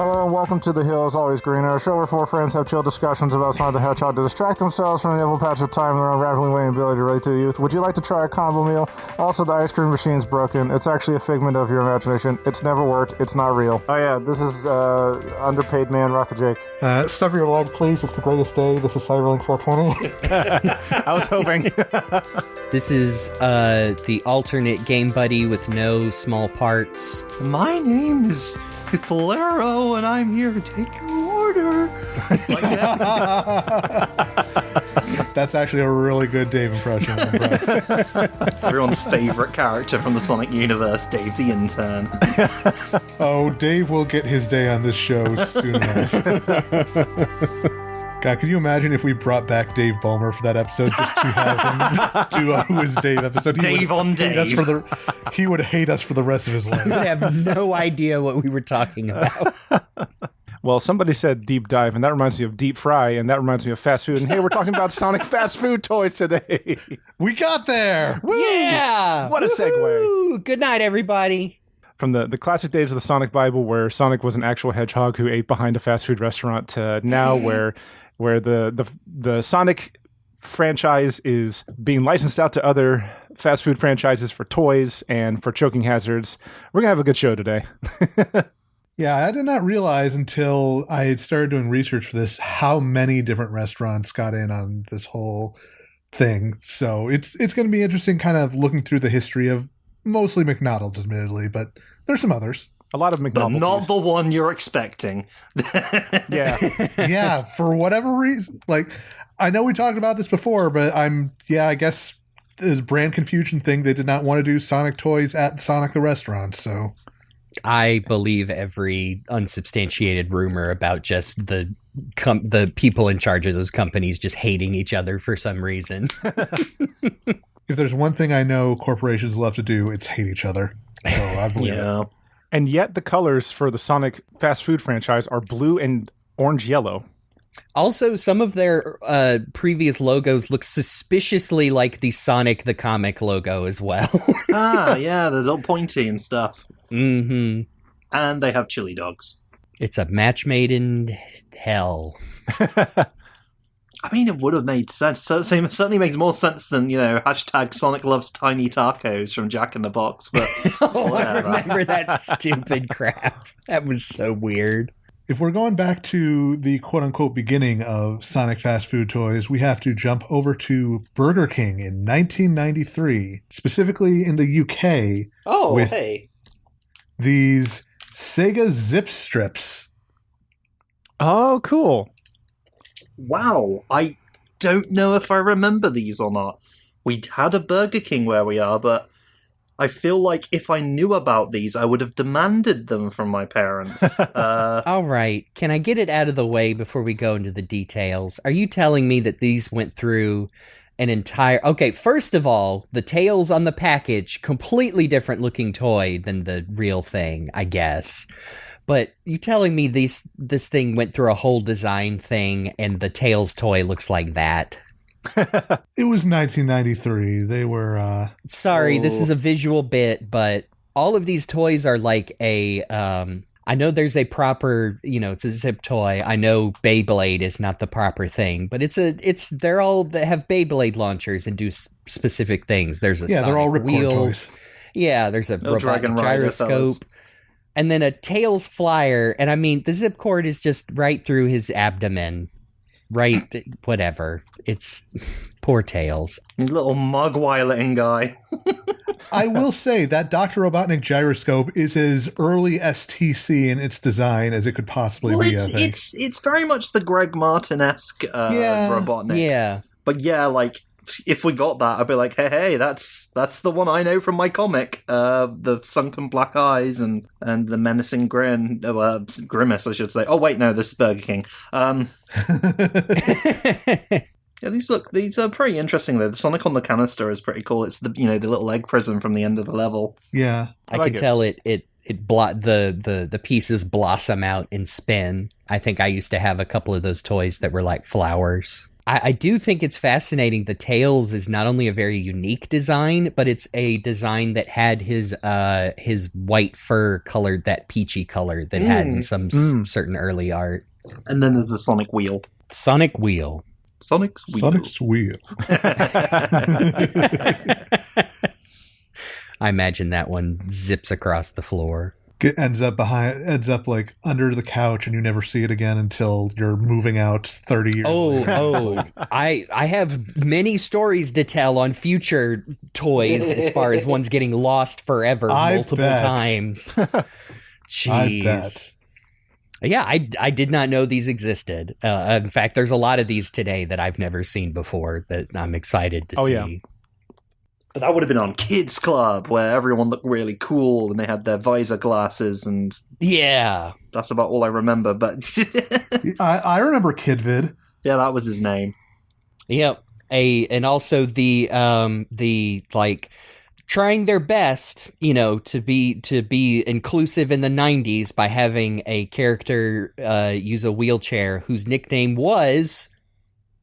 Hello and welcome to The Hill is Always Greener, a show where four friends have chill discussions about Sonic the Hedgehog to distract themselves from the evil patch of time and their unraveling waning ability to relate to the youth. Would you like to try a combo meal? Also, the ice cream machine's broken. It's actually a figment of your imagination. It's never worked. It's not real. Oh yeah, this is underpaid man, Roth the Jake. Sever your leg, please. It's the greatest day. This is Cyberlink 420. I was hoping. This is the alternate Game Buddy with no small parts. My name is Hithlero, and I'm here to take your order. Like that. That's actually a really good Dave impression. Everyone's favorite character from the Sonic universe, Dave the Intern. Oh, Dave will get his day on this show soon enough. God, can you imagine if we brought back Dave Ballmer for that episode just to have him do a Who is Dave episode? Dave on Dave. He would hate us for the rest of his life. I have no idea what we were talking about. Well, somebody said deep dive, and that reminds me of deep fry, and that reminds me of fast food. And hey, we're talking about Sonic fast food toys today. We got there! Woo! Yeah! What a segue. Good night, everybody. From the classic days of the Sonic Bible, where Sonic was an actual hedgehog who ate behind a fast food restaurant, to now where the Sonic franchise is being licensed out to other fast food franchises for toys and for choking hazards. We're going to have a good show today. Yeah, I did not realize until I had started doing research for this how many different restaurants got in on this whole thing. So it's going to be interesting kind of looking through the history of mostly McDonald's, admittedly, but there's some others. A lot of McDonald's. But not the one you're expecting. Yeah. Yeah, for whatever reason. Like, I know we talked about this before, but I guess this brand confusion thing, they did not want to do Sonic toys at Sonic the restaurant, so. I believe every unsubstantiated rumor about just the people in charge of those companies just hating each other for some reason. If there's one thing I know corporations love to do, it's hate each other. So I believe it. And yet the colors for the Sonic fast food franchise are blue and orange-yellow. Also, some of their previous logos look suspiciously like the Sonic the Comic logo as well. Yeah, they're all pointy and stuff. Mm-hmm. And they have chili dogs. It's a match made in hell. I mean, it would have made sense. So it certainly makes more sense than, hashtag Sonic loves tiny tacos from Jack in the Box. But I remember that stupid crap. That was so weird. If we're going back to the quote-unquote beginning of Sonic fast food toys, we have to jump over to Burger King in 1993, specifically in the UK. Oh, with hey. These Sega Zip Strips. Oh, cool. Wow, I don't know if I remember these or not. We had a Burger King where we are, but I feel like if I knew about these, I would have demanded them from my parents. All right, can I get it out of the way before we go into the details? Are you telling me that these went through an entire... Okay, first of all, the tails on the package, completely different looking toy than the real thing, I guess. But you telling me this thing went through a whole design thing and the Tails toy looks like that? It was 1993. They were... Sorry, this is a visual bit, but all of these toys are like a... I know there's a proper, it's a zip toy. I know Beyblade is not the proper thing, but they're all that have Beyblade launchers and do specific things. There's a they're Sonic all Ripcord wheel. toys. Yeah, there's a robotic Dragon Rider gyroscope. fellas. And then a Tails flyer, and I mean, the zip cord is just right through his abdomen. Right, whatever. It's poor Tails. You little mugwile-looking guy. I will say that Dr. Robotnik gyroscope is as early STC in its design as it could possibly be. It's very much the Greg Martin-esque Robotnik. Yeah. But yeah, like, if we got that, I'd be like, hey, that's the one I know from my comic. The sunken black eyes and the menacing grin, grimace, I should say. Oh wait, no, this is Burger King. Yeah, these are pretty interesting though. The Sonic on the canister is pretty cool. It's the the little egg prism from the end of the level. Yeah, I can tell the pieces blossom out and spin. I think I used to have a couple of those toys that were like flowers. I do think it's fascinating. The Tails is not only a very unique design, but it's a design that had his white fur colored that peachy color that had in some certain early art. And then there's the Sonic Wheel. Sonic Wheel. Sonic's Wheel. Sonic's Wheel. I imagine that one zips across the floor. Ends up like under the couch, and you never see it again until you're moving out 30 years later. I have many stories to tell on future toys as far as ones getting lost forever multiple times. Jeez. I bet. Yeah, I did not know these existed. In fact, there's a lot of these today that I've never seen before that I'm excited to see. Yeah. But that would have been on Kids Club, where everyone looked really cool and they had their visor glasses, and that's about all I remember. But I remember Kidvid. Yeah, that was his name. Yep. And also the like trying their best, to be inclusive in the 90s by having a character use a wheelchair whose nickname was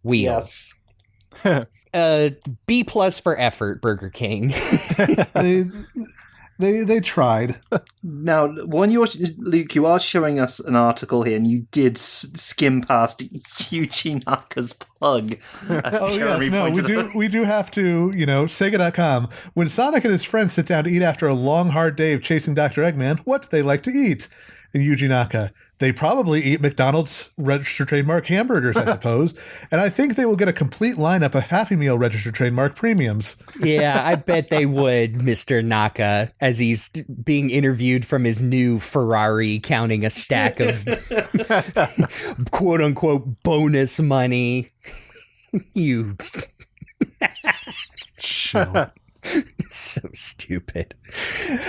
Wheels. Yes. B+ for effort, Burger King. They tried. Now, Luke, you are showing us an article here, and you did skim past Yuji Naka's plug. We do have to, Sega.com. When Sonic and his friends sit down to eat after a long, hard day of chasing Dr. Eggman, what do they like to eat? And Yuji Naka, they probably eat McDonald's registered trademark hamburgers, I suppose. And I think they will get a complete lineup of Happy Meal registered trademark premiums. Yeah, I bet they would, Mr. Naka, as he's being interviewed from his new Ferrari, counting a stack of quote unquote bonus money. You. Chill. So stupid.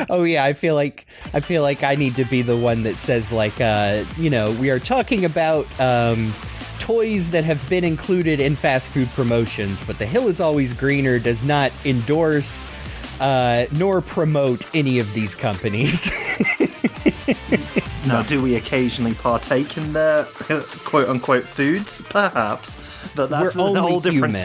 Oh yeah, I feel like I need to be the one that says like we are talking about toys that have been included in fast food promotions, but the hill is always greener does not endorse nor promote any of these companies. Now, do we occasionally partake in their quote unquote foods? Perhaps, but that's We're a whole different.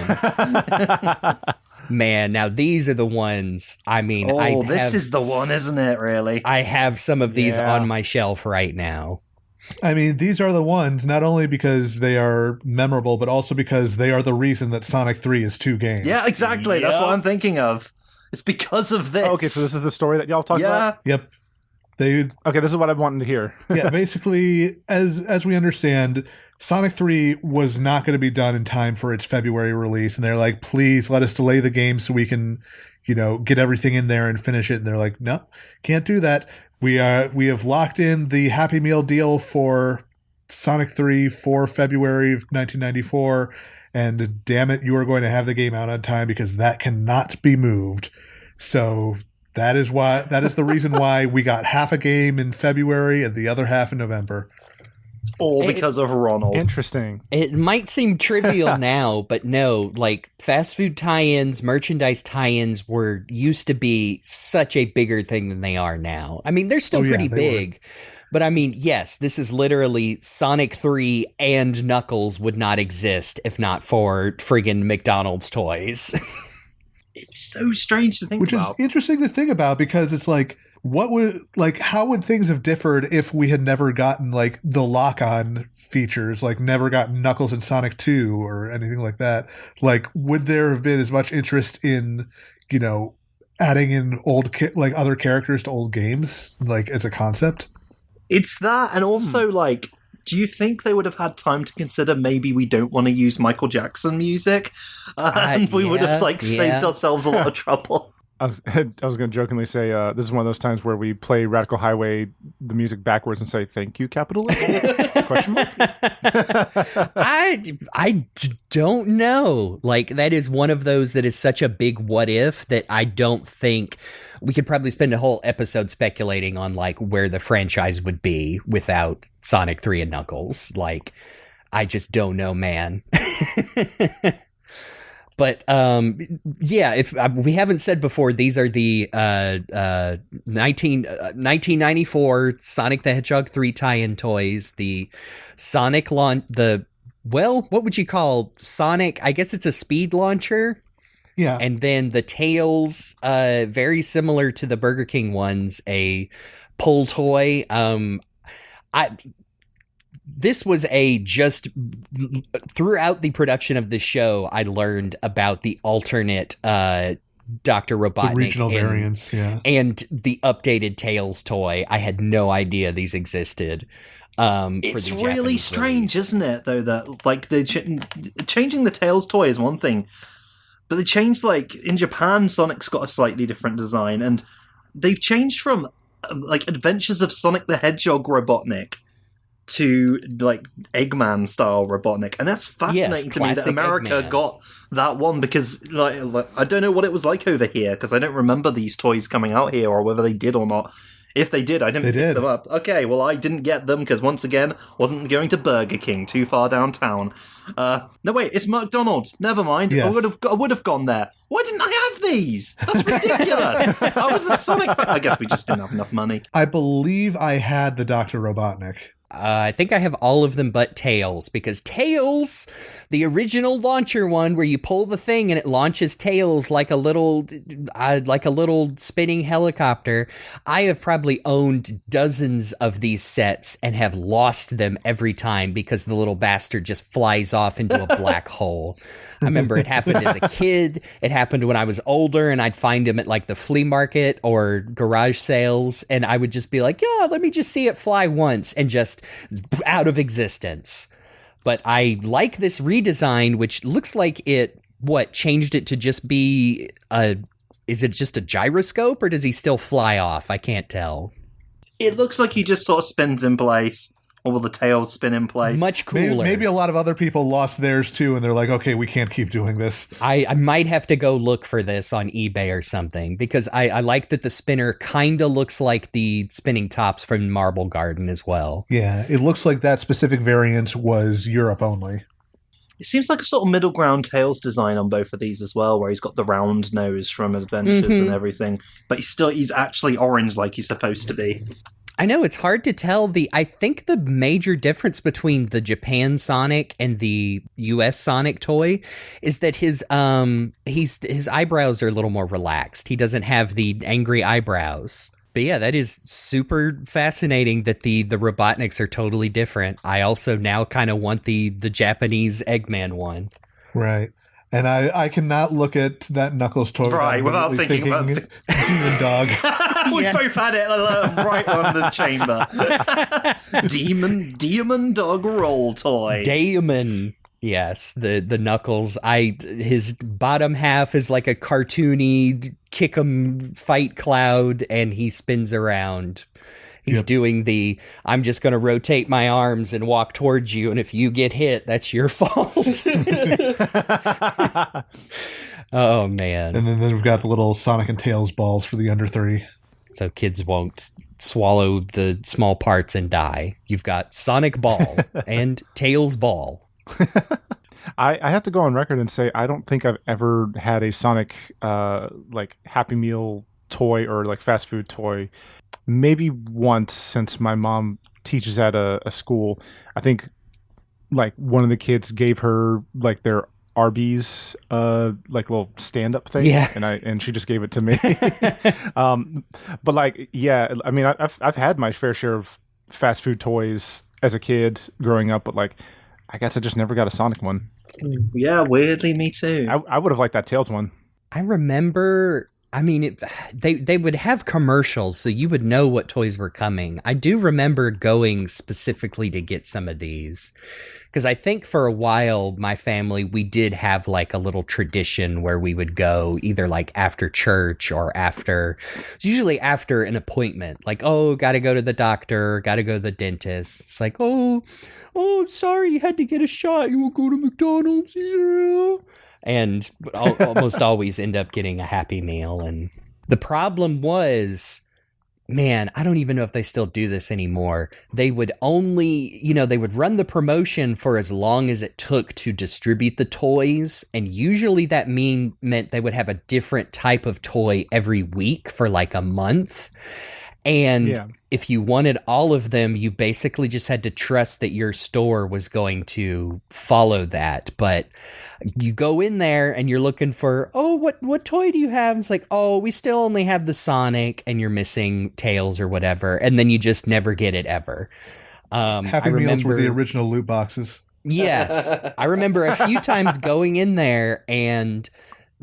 Man, now these are the ones. I mean, this is the one, isn't it, really? I have some of these on my shelf right now. I mean, these are the ones, not only because they are memorable, but also because they are the reason that Sonic 3 is 2 games. Yeah, exactly. Yep. That's what I'm thinking of. It's because of this. Okay, so this is the story that y'all talked about? Yep. Okay, this is what I wanted to hear. Yeah, basically, as we understand, Sonic 3 was not going to be done in time for its February release, and they're like, please let us delay the game so we can, get everything in there and finish it. And they're like, no, can't do that. We have locked in the Happy Meal deal for Sonic 3 for February of 1994, and damn it, you are going to have the game out on time because that cannot be moved. So that is the reason why we got half a game in February and the other half in November. All because of Ronald. Interesting. It might seem trivial now, but no, like fast food tie-ins, merchandise tie-ins used to be such a bigger thing than they are now. I mean, they're still pretty big, but I mean, yes, this is literally Sonic 3 and Knuckles would not exist if not for friggin' McDonald's toys. It's so strange to think about. Which is interesting to think about because it's like, how would things have differed if we had never gotten like the lock-on features, like never gotten Knuckles and Sonic 2 or anything like that? Like, would there have been as much interest in, adding in other characters to old games, like as a concept? It's that, and also like, do you think they would have had time to consider maybe we don't want to use Michael Jackson music? And we would have saved ourselves a lot of trouble. I was going to jokingly say this is one of those times where we play Radical Highway, the music backwards, and say "Thank you, capital A?" Question mark. I don't know. Like that is one of those that is such a big what if that I don't think we could probably spend a whole episode speculating on like where the franchise would be without Sonic 3 and Knuckles. Like I just don't know, man. But if we haven't said before, these are the 1994 Sonic the Hedgehog 3 tie-in toys. The Sonic well, what would you call Sonic? I guess it's a speed launcher. Yeah. And then the tails, very similar to the Burger King ones, a pull toy. This was just throughout the production of the show, I learned about the alternate Dr. Robotnik. The regional variants, yeah. And the updated Tails toy. I had no idea these existed. It's really strange, isn't it, though, that, like, changing the Tails toy is one thing, but they changed, like, in Japan, Sonic's got a slightly different design, and they've changed from, like, Adventures of Sonic the Hedgehog Robotnik to, like, Eggman-style Robotnik, and that's fascinating to me that America got that one, because, like, I don't know what it was like over here, because I don't remember these toys coming out here, or whether they did or not. If they did, I didn't pick them up. Okay, well, I didn't get them, because once again, wasn't going to Burger King, too far downtown. No, wait, it's McDonald's. Never mind. Yes. I would have gone there. Why didn't I have these? That's ridiculous. I was a Sonic fan. I guess we just didn't have enough money. I believe I had the Dr. Robotnik. I think I have all of them but Tails, because Tails, the original launcher one where you pull the thing and it launches Tails like a little spinning helicopter. I have probably owned dozens of these sets and have lost them every time because the little bastard just flies off into a black hole. I remember it happened as a kid. It happened when I was older, and I'd find him at like the flea market or garage sales, and I would just be like, yeah, let me just see it fly once, and just out of existence. But I like this redesign, which looks like it, changed it to just be is it just a gyroscope, or does he still fly off? I can't tell. It looks like he just sort of spins in place. Or will the tails spin in place? Much cooler. Maybe a lot of other people lost theirs too, and they're like, okay, we can't keep doing this. I might have to go look for this on eBay or something, because I like that the spinner kind of looks like the spinning tops from Marble Garden as well. Yeah, it looks like that specific variant was Europe only. It seems like a sort of middle ground Tails design on both of these as well, where he's got the round nose from Adventures and everything, but he's actually orange like he's supposed to be. I know, it's hard to tell. I think the major difference between the Japan Sonic and the US Sonic toy is that his eyebrows are a little more relaxed. He doesn't have the angry eyebrows. But yeah, that is super fascinating that the Robotniks are totally different. I also now kind of want the Japanese Eggman one. Right. And I cannot look at that Knuckles toy without thinking about Demon Dog. We both had it right on the chamber. Demon Dog roll toy. Damon. Yes, the Knuckles. His bottom half is like a cartoony kick 'em fight cloud, and he spins around. He's doing I'm just going to rotate my arms and walk towards you, and if you get hit, that's your fault. Oh, man. And then we've got the little Sonic and Tails balls for the under 3. So kids won't swallow the small parts and die. You've got Sonic Ball and Tails Ball. I have to go on record and say I don't think I've ever had a Sonic like Happy Meal toy or like fast food toy. Maybe once, since my mom teaches at a school. I think like one of the kids gave her like their Arby's like little stand-up thing, and she just gave it to me. But like, yeah, I mean, I've had my fair share of fast food toys as a kid growing up, but like, I guess I just never got a Sonic one. Yeah, weirdly, me too. I would have liked that Tails one. I remember. I mean, they would have commercials, so you would know what toys were coming. I do remember going specifically to get some of these, because I think for a while, my family, we did have like a little tradition where we would go either like after church or usually after an appointment. Like, oh, got to go to the doctor, got to go to the dentist. It's like, oh, sorry, you had to get a shot. You will go to McDonald's, yeah. And almost always end up getting a Happy Meal. And the problem was, man, I don't even know if they still do this anymore. They would only, they would run the promotion for as long as it took to distribute the toys. And usually that meant they would have a different type of toy every week for like a month. And Yeah. if you wanted all of them, you basically just had to trust that your store was going to follow that. But you go in there and you're looking for, oh, what toy do you have? It's like, oh, we still only have the Sonic, and you're missing Tails or whatever. And then you just never get it ever. Happy Meals were the original loot boxes. Yes. I remember a few times going in there, and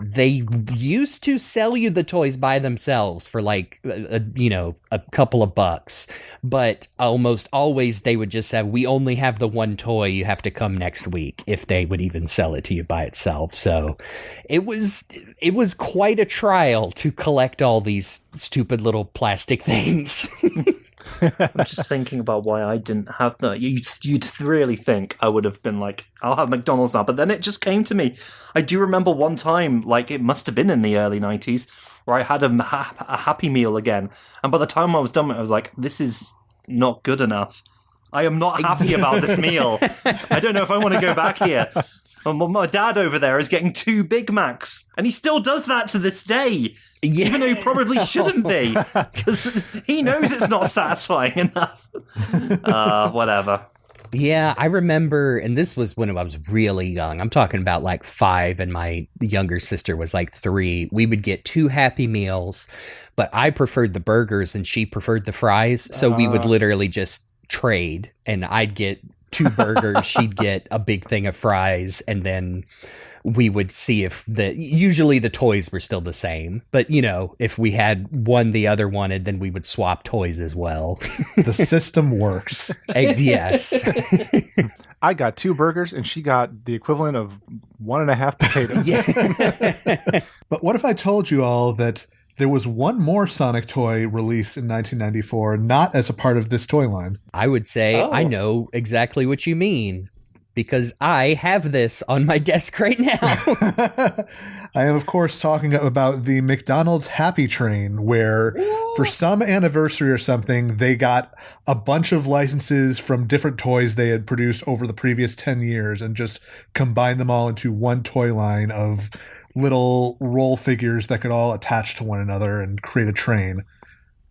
they used to sell you the toys by themselves for like, a couple of bucks. But almost always they would just say, we only have the one toy. You have to come next week, if they would even sell it to you by itself. So it was quite a trial to collect all these stupid little plastic things. I'm just thinking about why I didn't have that. You'd really think I would have been like, I'll have McDonald's now. But then it just came to me. I do remember one time, like it must have been in the early 90s, where I had a Happy Meal again. And by the time I was done with it, I was like, this is not good enough. I am not happy about this meal. I don't know if I want to go back here. My dad over there is getting 2 Big Macs, and he still does that to this day. Yeah. Even though he probably shouldn't be, because he knows it's not satisfying enough. Whatever. Yeah, I remember, and this was when I was really young. I'm talking about like 5, and my younger sister was like 3. We would get 2 Happy Meals, but I preferred the burgers and she preferred the fries. So we would literally just trade, and I'd get 2 burgers, she'd get a big thing of fries, and then we would see if usually the toys were still the same. But, if we had one the other wanted, then we would swap toys as well. The system works. Yes. I got 2 burgers and she got the equivalent of 1.5 potatoes. Yeah. But what if I told you all that there was one more Sonic toy released in 1994, not as a part of this toy line? I would say I know exactly what you mean, because I have this on my desk right now. I am, of course, talking about the McDonald's Happy Train, where for some anniversary or something, they got a bunch of licenses from different toys they had produced over the previous 10 years and just combined them all into one toy line of little roll figures that could all attach to one another and create a train.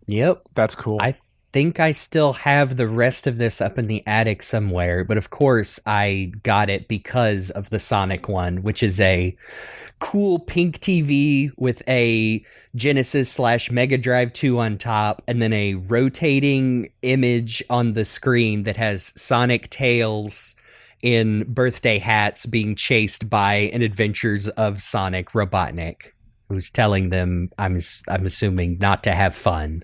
Yep. That's cool. I think I still have the rest of this up in the attic somewhere, but of course I got it because of the Sonic one, which is a cool pink TV with a Genesis/Mega Drive 2 on top, and then a rotating image on the screen that has Sonic, Tails in birthday hats being chased by an Adventures of Sonic Robotnik, who's telling them, I'm assuming, not to have fun.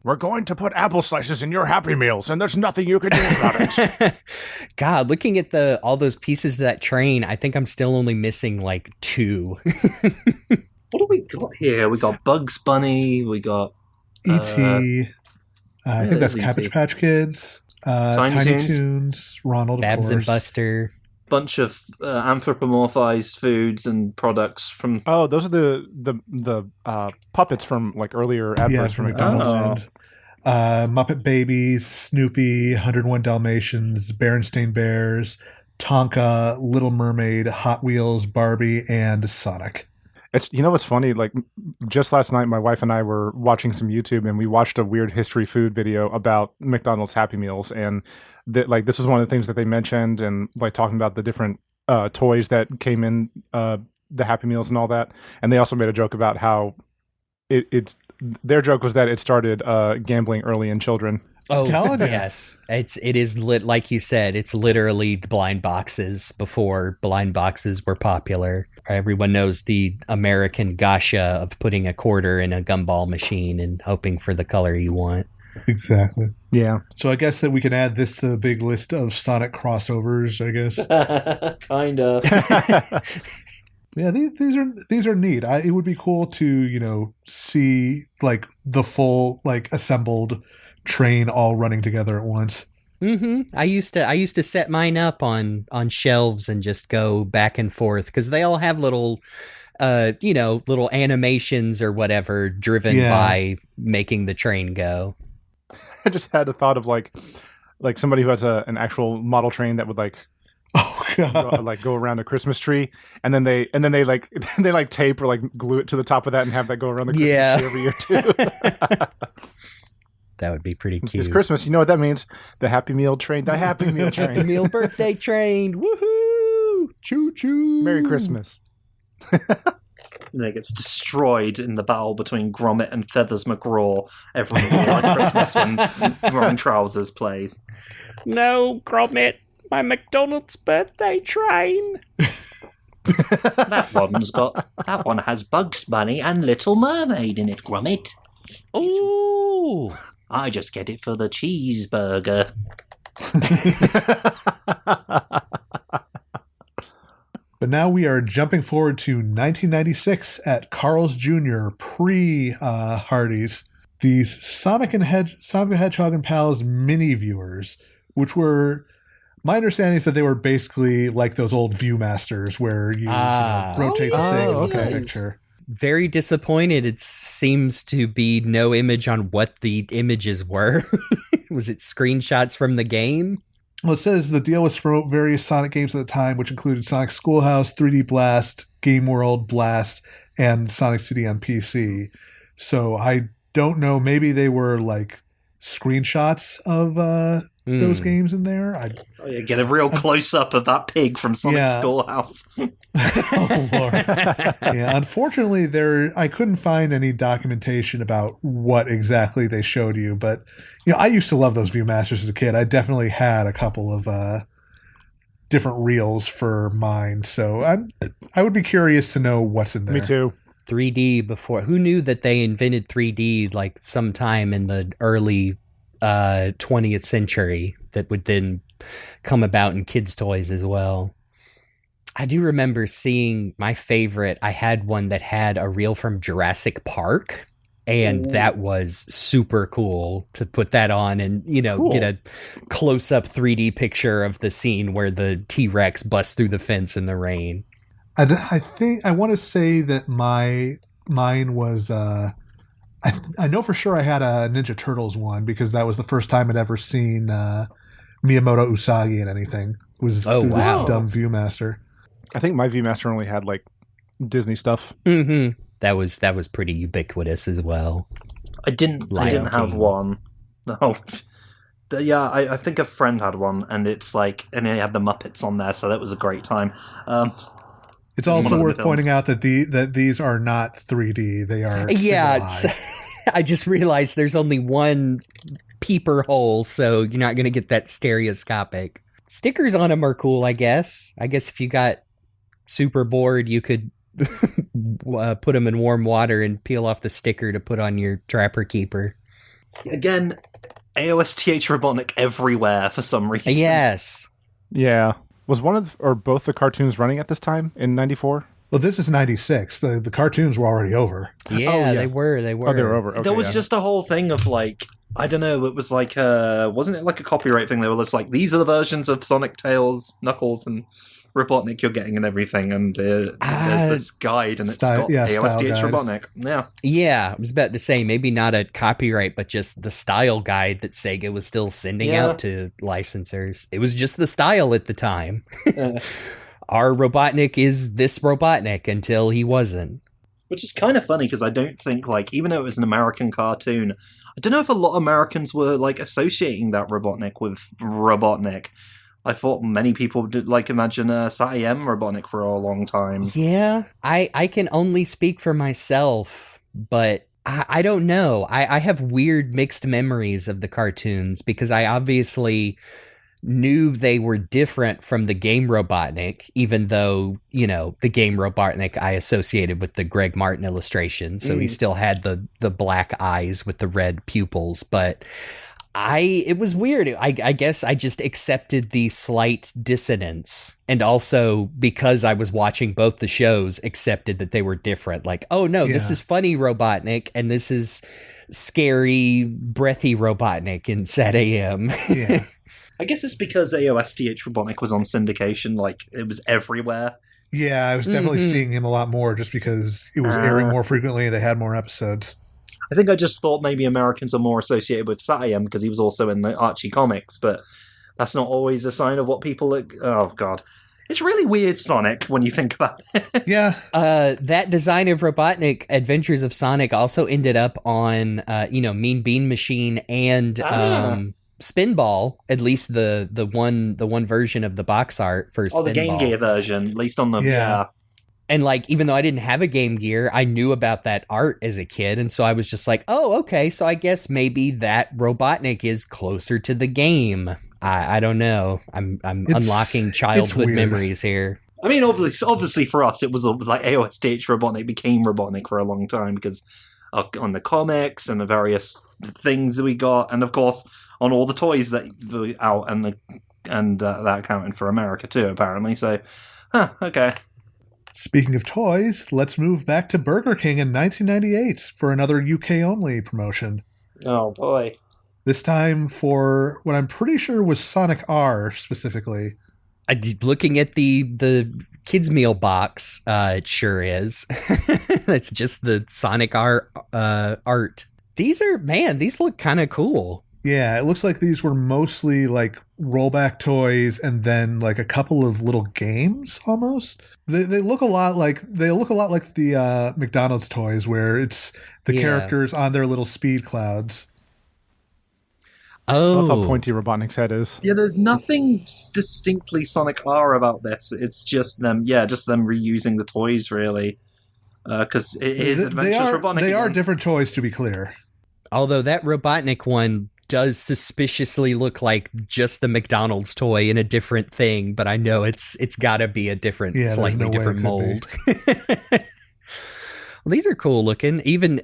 We're going to put apple slices in your Happy Meals, and there's nothing you can do about it. God, looking at all those pieces of that train, I think I'm still only missing like 2. What do we got here? We got Bugs Bunny. We got E.T. I think that's Cabbage E.T. Patch Kids. Tiny Toons, Ronald, Babs of course. and Buster. Bunch of anthropomorphized foods and products from. Oh, those are the puppets from like earlier adverts from McDonald's. And, Muppet Babies, Snoopy, 101 Dalmatians, Berenstain Bears, Tonka, Little Mermaid, Hot Wheels, Barbie, and Sonic. It's what's funny, like just last night my wife and I were watching some YouTube and we watched a weird history food video about McDonald's Happy Meals, and this was one of the things that they mentioned, and like talking about the different toys that came in the Happy Meals and all that. And they also made a joke about how it's their joke was that it started gambling early in children. Oh, telling you. yes. It is lit, like you said, it's literally blind boxes before blind boxes were popular. Everyone knows the American gotcha of putting a quarter in a gumball machine and hoping for the color you want. Exactly. Yeah. So I guess that we can add this to the big list of Sonic crossovers, I guess. Kind of. Yeah, these are neat. It would be cool to, see like the full like assembled train all running together at once. Mm-hmm. I used to set mine up on shelves and just go back and forth because they all have little little animations or whatever driven by making the train go. I just had a thought of like somebody who has an actual model train that would like go around a Christmas tree, and then they like tape or like glue it to the top of that and have that go around the Christmas tree every year too. That would be pretty cute. It's Christmas. You know what that means? The Happy Meal train. The Happy Meal train. Happy Meal birthday train. Woohoo! Choo choo. Merry Christmas. And it gets destroyed in the battle between Gromit and Feathers McGraw every year at Christmas when Wrong Trousers plays. No, Gromit, my McDonald's birthday train. That one has Bugs Bunny and Little Mermaid in it, Gromit. Ooh. I just get it for the cheeseburger. But now we are jumping forward to 1996 at Carl's Jr. pre-Hardee's. These Sonic the Hedgehog and Pals mini viewers, which were, my understanding is that they were basically like those old Viewmasters where you rotate the thing and look at the picture. Very disappointed. It seems to be no image on what the images were. Was it screenshots from the game? Well, it says the deal was to promote various Sonic games at the time, which included Sonic Schoolhouse, 3D Blast, Game World, Blast, and Sonic CD on PC. So I don't know. Maybe they were like screenshots of those games in there. You get a real close-up of that pig from Sonic Schoolhouse. Oh, Lord. Yeah, unfortunately, I couldn't find any documentation about what exactly they showed you, but I used to love those Viewmasters as a kid. I definitely had a couple of different reels for mine, so I would be curious to know what's in there. Me too. 3D before. Who knew that they invented 3D like sometime in the early 20th century that would then come about in kids' toys as well? I do remember seeing my favorite. I had one that had a reel from Jurassic Park, and that was super cool to put that on and, get a close-up 3D picture of the scene where the T-Rex busts through the fence in the rain. I think I want to say that mine was I know for sure I had a Ninja Turtles one because that was the first time I'd ever seen Miyamoto Usagi in anything. Was through this dumb Viewmaster. I think my Viewmaster only had like Disney stuff. Mm-hmm. That was pretty ubiquitous as well. I didn't have one. No. Yeah, I think a friend had one, and it's like, and it had the Muppets on there, so that was a great time. It's also worth pointing out that these are not 3D; they are. Yeah, I just realized there's only one peeper hole, so you're not going to get that stereoscopic. Stickers on them are cool, I guess. I guess if you got super bored, you could put them in warm water and peel off the sticker to put on your Trapper Keeper. Again, AOSTH Robotnik everywhere for some reason. Yes. Yeah. Was one of or both the cartoons running at this time in 94? Well, this is 96. The cartoons were already over. Yeah, they were. Oh, they were over. Okay, there was just a whole thing of like, I don't know, it was like, wasn't it like a copyright thing? They were just like, these are the versions of Sonic, Tails, Knuckles, and Robotnik you're getting and everything, and there's this guide, and it's got AOSTH Robotnik. Yeah, I was about to say, maybe not a copyright, but just the style guide that Sega was still sending out to licensors. It was just the style at the time. Our Robotnik is this Robotnik until he wasn't. Which is kind of funny, because I don't think, like, even though it was an American cartoon, I don't know if a lot of Americans were, like, associating that Robotnik with Robotnik. I thought many people did, like, imagine Saiyam Robotnik for a long time. Yeah, I can only speak for myself, but I don't know. I have weird mixed memories of the cartoons because I obviously knew they were different from the game Robotnik, even though, the game Robotnik I associated with the Greg Martin illustration, so he still had the black eyes with the red pupils, but it was weird. I guess I just accepted the slight dissonance, and also because I was watching both the shows, accepted that they were different. Like, oh no, this is funny Robotnik, and this is scary, breathy Robotnik in Sat AM. Yeah. I guess it's because AOSTH Robotnik was on syndication, like, it was everywhere. Yeah, I was definitely seeing him a lot more just because it was airing more frequently and they had more episodes. I think I just thought maybe Americans are more associated with Saiyam because he was also in the Archie comics, but that's not always a sign of what people are... Oh, God. It's really weird, Sonic, when you think about it. Yeah. That design of Robotnik Adventures of Sonic also ended up on, Mean Bean Machine and Spinball. At least the one version of the box art for Spinball. Oh, the Game Gear version, at least on the And like, even though I didn't have a Game Gear, I knew about that art as a kid, and so I was just like, oh, okay, so I guess maybe that Robotnik is closer to the game. I don't know. I'm unlocking childhood memories here. I mean, obviously for us, it was like AOSTH Robotnik became Robotnik for a long time because on the comics and the various things that we got, and of course on all the toys that were out, and that counted for America too, apparently. So, okay. Speaking of toys, let's move back to Burger King in 1998 for another UK-only promotion. Oh, boy. This time for what I'm pretty sure was Sonic R, specifically. Looking at the kids' meal box, it sure is. It's just the Sonic R art. These look kind of cool. Yeah, it looks like these were mostly like rollback toys and then like a couple of little games almost. They look a lot like the McDonald's toys where it's the characters on their little speed clouds. Oh, I love how pointy Robotnik's head is. Yeah, there's nothing distinctly Sonic R about this. It's just them reusing the toys, really. Because it is Adventures Robotnik. They are different toys, to be clear. Although that Robotnik one does suspiciously look like just the McDonald's toy in a different thing, but I know it's got to be a different, slightly different mold. Well, these are cool looking. Even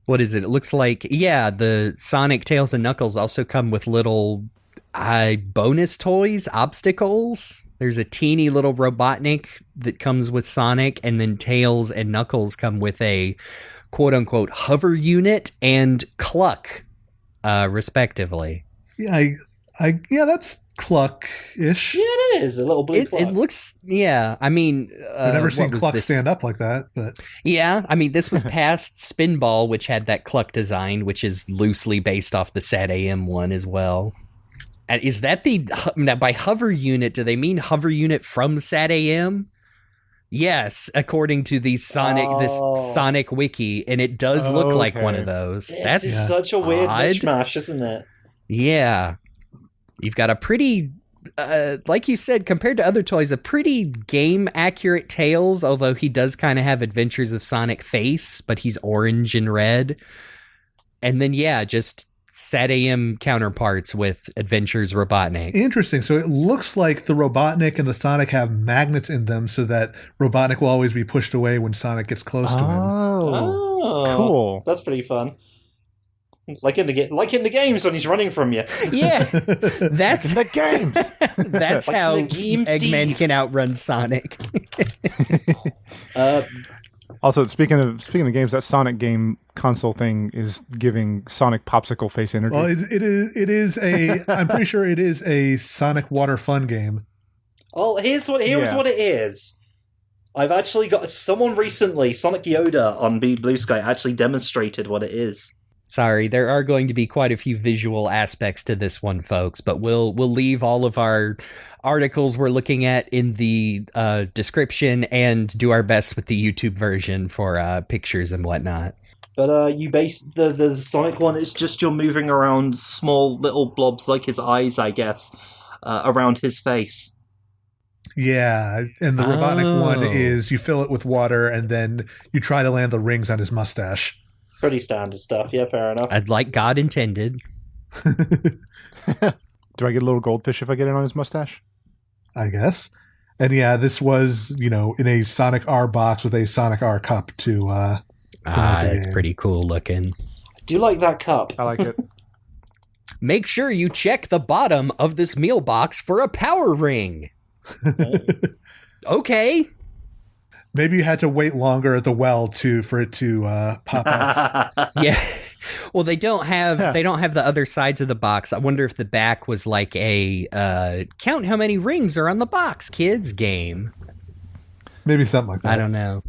what is it? It looks like, the Sonic Tails and Knuckles also come with little bonus toys, obstacles. There's a teeny little Robotnik that comes with Sonic, and then Tails and Knuckles come with a quote-unquote hover unit and cluck, respectively. Yeah, that's Cluck-ish. Yeah, it is a little blue Cluck. It looks, I mean, I've never seen Cluck stand up like that, but yeah, I mean, this was past Spinball, which had that Cluck design, which is loosely based off the Sad AM one as well. And is that by hover unit? Do they mean hover unit from Sad AM? Yes, according to this Sonic wiki, and it does look like one of those. This is such a weird mishmash, isn't it? Yeah. You've got a pretty, like you said, compared to other toys, a pretty game-accurate Tails, although he does kind of have Adventures of Sonic face, but he's orange and red. And then, just Sad AM counterparts with Adventures Robotnik. Interesting. So it looks like the Robotnik and the Sonic have magnets in them so that Robotnik will always be pushed away when Sonic gets close to him. Oh, cool. That's pretty fun. Like in the games when he's running from you. Yeah, that's in the games. That's like how Eggman can outrun Sonic. Also, speaking of games, that Sonic game console thing is giving Sonic popsicle face energy. Well, it is a. I'm pretty sure it is a Sonic water fun game. Oh, here's what it is. I've actually got someone recently, Sonic Yoda on Blue Sky, actually demonstrated what it is. Sorry, there are going to be quite a few visual aspects to this one, folks, but we'll leave all of our articles we're looking at in the description and do our best with the YouTube version for pictures and whatnot. But you base the Sonic one, it's just you're moving around small little blobs like his eyes, I guess, around his face. Yeah, and the Robotnik one is you fill it with water and then you try to land the rings on his mustache. Pretty standard stuff. Yeah, fair enough. I'd like God intended. Do I get a little goldfish if I get it on his mustache? I guess. And this was, in a Sonic R box with a Sonic R cup to... it's pretty cool looking. I do like that cup. I like it. Make sure you check the bottom of this meal box for a power ring. Okay. Maybe you had to wait longer at the well for it to pop up. Yeah. Well, they don't have the other sides of the box. I wonder if the back was like a count how many rings are on the box, kids game. Maybe something like that. I don't know.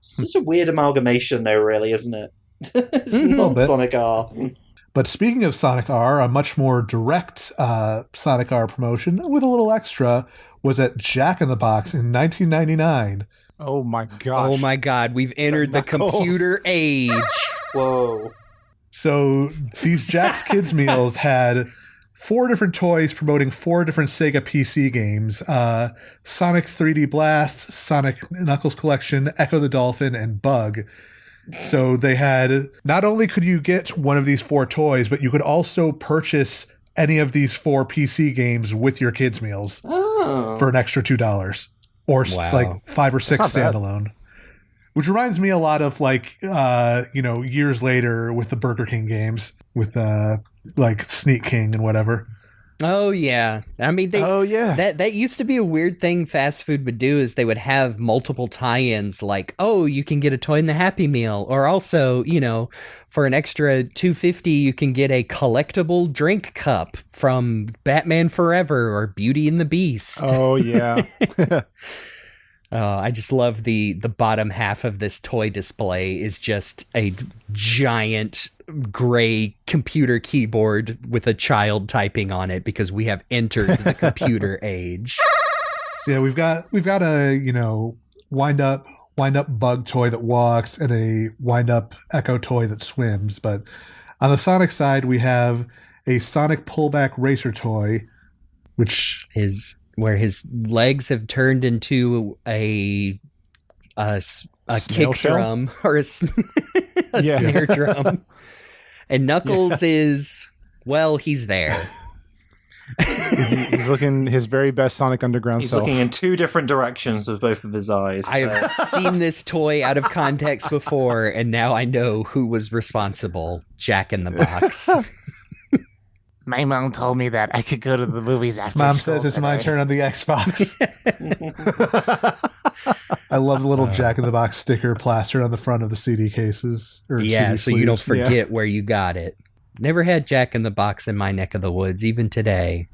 It's such a weird amalgamation though, really, isn't it? It's not Sonic R. But speaking of Sonic R, a much more direct Sonic R promotion with a little extra was at Jack in the Box in 1999. Oh my gosh. Oh my god, we've entered the computer age. Whoa. So these Jack's Kids meals had 4 different toys promoting 4 different Sega PC games. Sonic 3D Blast, Sonic Knuckles Collection, Echo the Dolphin, and Bug. So they had, not only could you get one of these 4 toys, but you could also purchase any of these 4 PC games with your kids' meals for an extra $2. Or like 5 or 6 standalone. Which reminds me a lot of years later with the Burger King games with like Sneak King and whatever. Oh yeah, I mean that used to be a weird thing fast food would do is they would have multiple tie-ins like, oh, you can get a toy in the Happy Meal, or also, for an extra $2.50 you can get a collectible drink cup from Batman Forever or Beauty and the Beast. Oh yeah. I just love the bottom half of this toy display is just a giant gray computer keyboard with a child typing on it because we have entered the computer age. So yeah, we've got a wind up Bug toy that walks and a wind up Echo toy that swims. But on the Sonic side, we have a Sonic pullback racer toy, which where his legs have turned into a kick drum or a snare drum. And Knuckles is, well, he's there. He's looking his very best Sonic Underground self. He's looking in 2 different directions with both of his eyes. I have seen this toy out of context before, and now I know who was responsible. Jack in the Box. My mom told me that I could go to the movies after Mom school says it's today. my turn on the Xbox. I love the little Jack in the Box sticker plastered on the front of the CD cases. Yeah, CD so you don't sleeves. forget where you got it. Never had Jack in the Box in my neck of the woods, even today.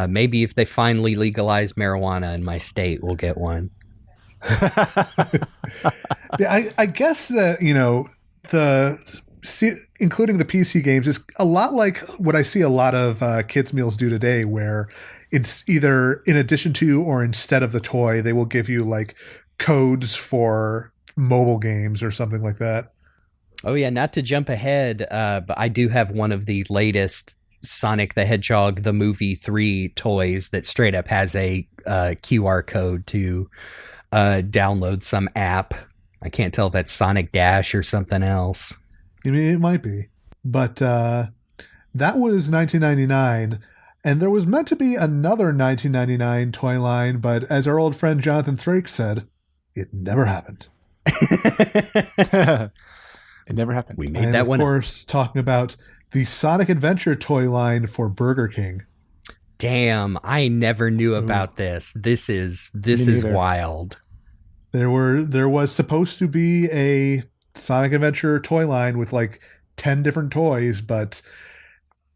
Maybe if they finally legalize marijuana in my state, we'll get one. Yeah, I guess that, including the PC games, is a lot like what I see a lot of kids' meals do today, where it's either in addition to or instead of the toy, they will give you like codes for mobile games or something like that. Oh yeah, not to jump ahead, but I do have one of the latest Sonic the Hedgehog, the movie 3 toys that straight up has a QR code to download some app. I can't tell if that's Sonic Dash or something else. I mean, it might be. But that was 1999, and there was meant to be another 1999 toy line, but as our old friend Jonathan Thrakes said, it never happened. It never happened. We made And that of one. course, talking about the Sonic Adventure toy line for Burger King. Damn, I never knew about this. This is neither. wild. There was supposed to be a Sonic Adventure toy line with like 10 different toys, but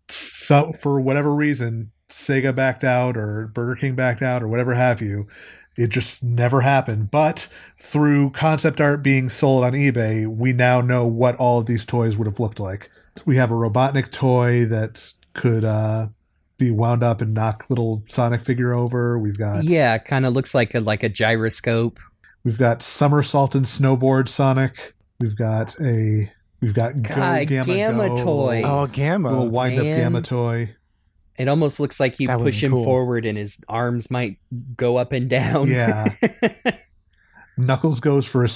for whatever reason, Sega backed out or Burger King backed out or whatever have you. It just never happened. But through concept art being sold on eBay, we now know what all of these toys would have looked like. We have a Robotnik toy that could be wound up and knock little Sonic figure over. We've got kind of looks like a gyroscope. We've got somersault and snowboard Sonic. We've got Go God, Gamma Go. toy. Oh, Little Gamma. wind up man. Gamma toy. It almost looks like you That would push be him cool. forward and his arms might go up and down. Yeah. Knuckles goes for a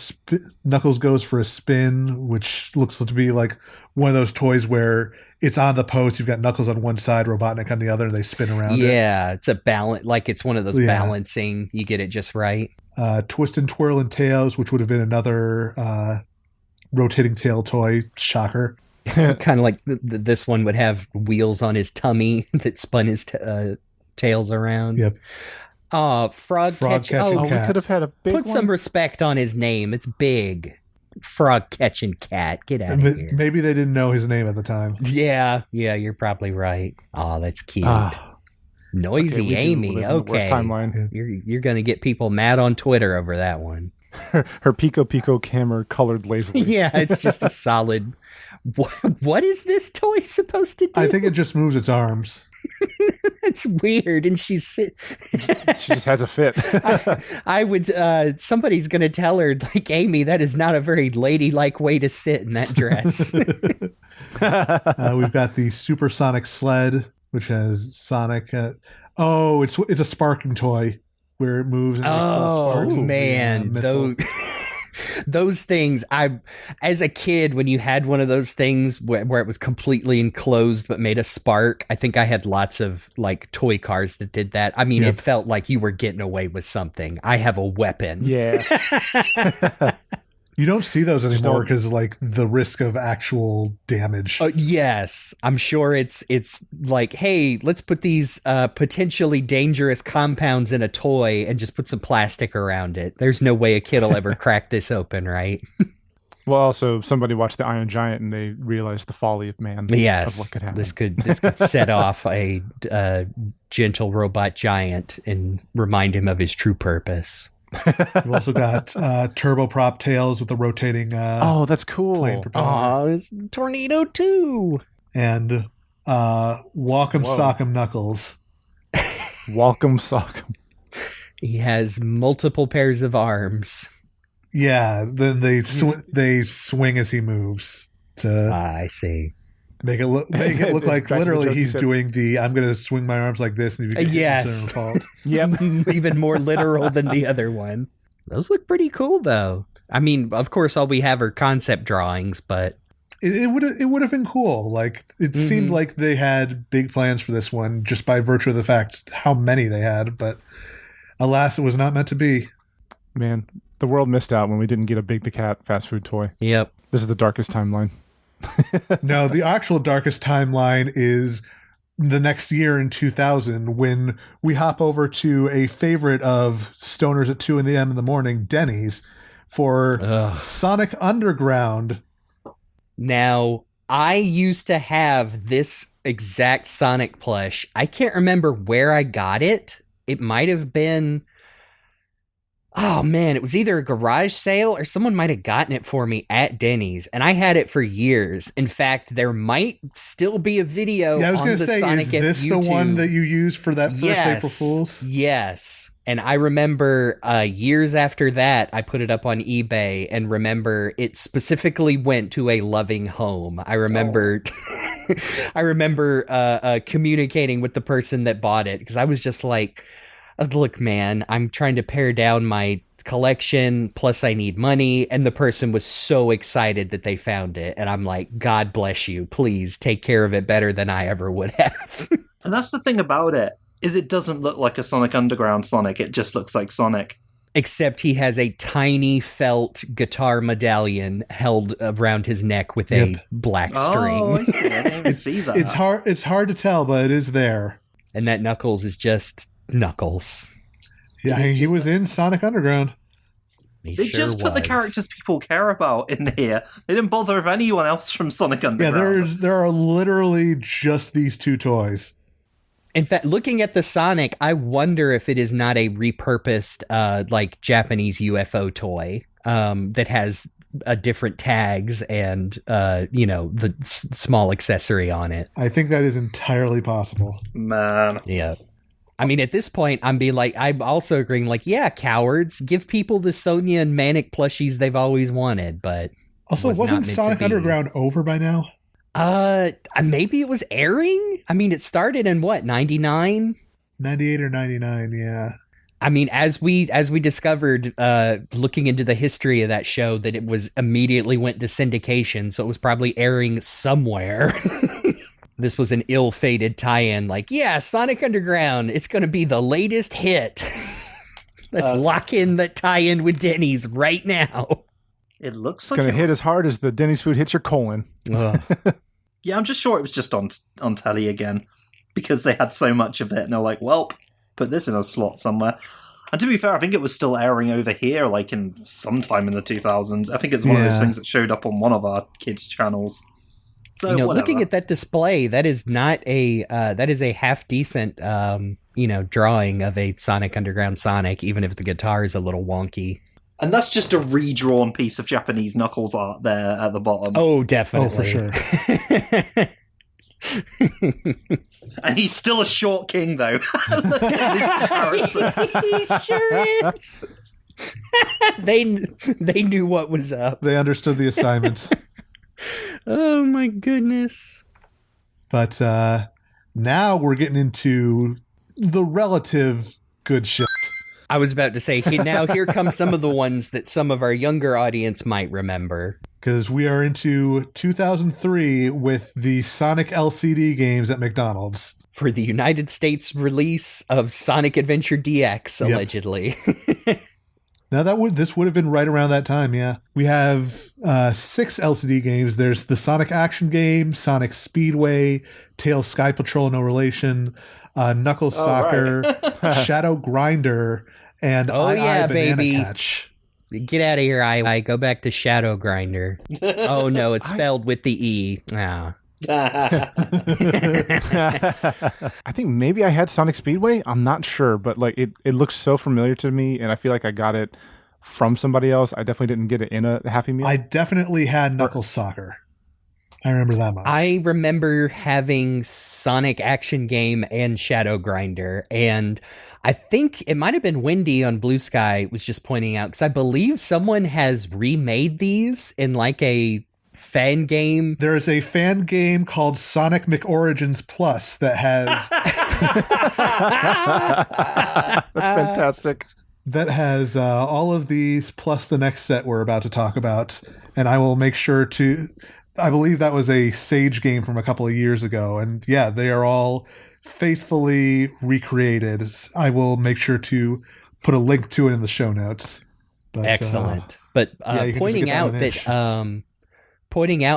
spin, which looks to be like one of those toys where it's on the post. You've got Knuckles on one side, Robotnik on the other, and they spin around. Yeah, it's a balance. Like it's one of those Yeah. balancing. You get it just right. Twist and Twirl and Tails, which would have been another rotating tail toy. Shocker. Kind of like this one would have wheels on his tummy that spun his tails around. Yep. Frog catching. catching Oh, We cat. could have had a big put one. some respect on his name. It's big. Frog catching cat. Get out of here. Maybe they didn't know his name at the time. Yeah, you're probably right. Oh, that's cute. Ah, Noisy okay, we do Amy. live in the worst Okay. timeline. You're going to get people mad on Twitter over that one. Her Pico Pico camera colored lazily. Yeah, it's just a solid. What is this toy supposed to do? I think it just moves its arms. It's weird, and she's She just has a fit. I would. Somebody's gonna tell her, like, Amy, that is not a very ladylike way to sit in that dress. We've got the Supersonic Sled, which has Sonic. It's a sparking toy where it moves. And Oh man, missile. those things. As a kid, when you had one of those things where it was completely enclosed but made a spark, I think I had lots of like toy cars that did that. I mean, Yep. It felt like you were getting away with something. I have a weapon. Yeah. You don't see those anymore don't- because like the risk of actual damage. Oh, yes, I'm sure it's like, hey, let's put these potentially dangerous compounds in a toy and just put some plastic around it. There's no way a kid will ever crack this open, right? Well, also somebody watched the Iron Giant and they realized the folly of man. Yes, Of what could happen. this could set off a gentle robot giant and remind him of his true purpose. We've also got turboprop tails with the rotating Oh, that's cool. plane propeller. Oh, it's Tornado 2. And Walk'em Whoa. Sock'em Knuckles. Welcome sock. He has multiple pairs of arms. Yeah, then they swing as he moves to I see. make it look It's like back to the literally joke you he's said. doing the I'm going to swing my arms like this and if you get Yes. fault. Yep. Even more literal than the other one. Those look pretty cool, though. I mean, of course, all we have are concept drawings, but It would have been cool. Like it seemed like they had big plans for this one just by virtue of the fact how many they had, but alas, it was not meant to be. Man, the world missed out when we didn't get a Big the Cat fast food toy. yep. This is the darkest timeline. No, the actual darkest timeline is the next year in 2000 when we hop over to a favorite of stoners at 2 a.m. in the morning, Denny's, for Ugh. Sonic Underground. Now, I used to have this exact Sonic plush. I can't remember where I got it. It might have been... Oh, man, it was either a garage sale or someone might have gotten it for me at Denny's, and I had it for years. In fact, there might still be a video Yeah, I was on going the to say, Sonic is this the one that you used for that first April Fool's? Yes. And I remember years after that, I put it up on eBay and remember it specifically went to a loving home. I remember, I remember communicating with the person that bought it because I was just like, look, man, I'm trying to pare down my collection. Plus I need money. And the person was so excited that they found it. And I'm like, God bless you. Please take care of it better than I ever would have. And that's the thing about it, is it doesn't look like a Sonic Underground Sonic, it just looks like Sonic. Except he has a tiny felt guitar medallion held around his neck with a black string. Oh, I see. I didn't even see that. It's hard to tell, but it is there. And that Knuckles is just Knuckles. Yeah, It is he just was in Sonic Underground. He They sure just put the was. characters people care about in here. They didn't bother with anyone else from Sonic Yeah, Underground. there are literally just these two toys. In fact, looking at the Sonic, I wonder if it is not a repurposed, like Japanese UFO toy that has different tags and, the small accessory on it. I think that is entirely possible. Man. Yeah. I mean, at this point, I'm also agreeing, like, yeah, cowards, give people the Sonya and Manic plushies they've always wanted, but Also, was not wasn't meant to Sonic be. Underground over by now? Maybe it was airing? I mean, it started in what, 99? 98 or 99, yeah. I mean, as we discovered, looking into the history of that show, that it was immediately went to syndication, so it was probably airing somewhere. This was an ill-fated tie-in, like, yeah, Sonic Underground, it's going to be the latest hit. Let's lock in that tie-in with Denny's right now. It looks It's like going to hit as hard as the Denny's food hits your colon. Yeah, I'm just sure it was just on telly again because they had so much of it, and they're like, "Well, put this in a slot somewhere." And to be fair, I think it was still airing over here, like in sometime in the 2000s. I think it's one of those Yeah. things that showed up on one of our kids' channels. So whatever. Looking at that display, that is not that is a half decent, drawing of a Sonic Underground Sonic, even if the guitar is a little wonky. And that's just a redrawn piece of Japanese Knuckles art there at the bottom. Oh, definitely. Oh, for sure. And he's still a short king, though. He sure is. They knew what was up. They understood the assignment. Oh my goodness. But now we're getting into the relative good shit. I was about to say, now here come some of the ones that some of our younger audience might remember. Because we are into 2003 with the Sonic LCD games at McDonald's. For the United States release of Sonic Adventure DX, allegedly. Now this would have been right around that time, yeah. We have 6 LCD games. There's the Sonic Action game, Sonic Speedway, Tails Sky Patrol, no relation, Knuckles Soccer, Shadow Grinder, and Banana baby. Catch. Get out of here, I go back to Shadow Grinder. Oh no, it's spelled with the E. Ah. I think maybe I had Sonic Speedway. I'm not sure, but like it looks so familiar to me, and I feel like I got it from somebody else. I definitely didn't get it in a Happy Meal. I definitely had Knuckles Soccer. I remember that much. I remember having Sonic Action Game and Shadow Grinder, and I think it might have been Wendy on Blue Sky was just pointing out, because I believe someone has remade these in like a fan game. There is a fan game called Sonic McOrigins Plus that has... That's fantastic. That has all of these plus the next set we're about to talk about, and I will make sure to... I believe that was a Sage game from a couple of years ago, and yeah, they are all faithfully recreated. I will make sure to put a link to it in the show notes. But, excellent. But pointing out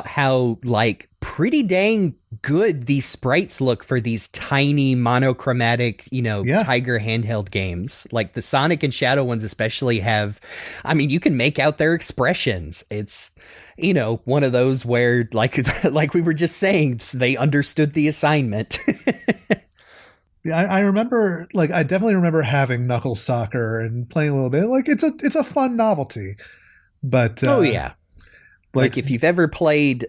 how like pretty dang good these sprites look for these tiny monochromatic, Tiger handheld games. Like the Sonic and Shadow ones especially have, I mean, you can make out their expressions. It's, one of those where like we were just saying, they understood the assignment. Yeah, I remember, like, I definitely remember having Knuckles Soccer and playing a little bit. Like, it's a fun novelty. But oh yeah, like if you've ever played,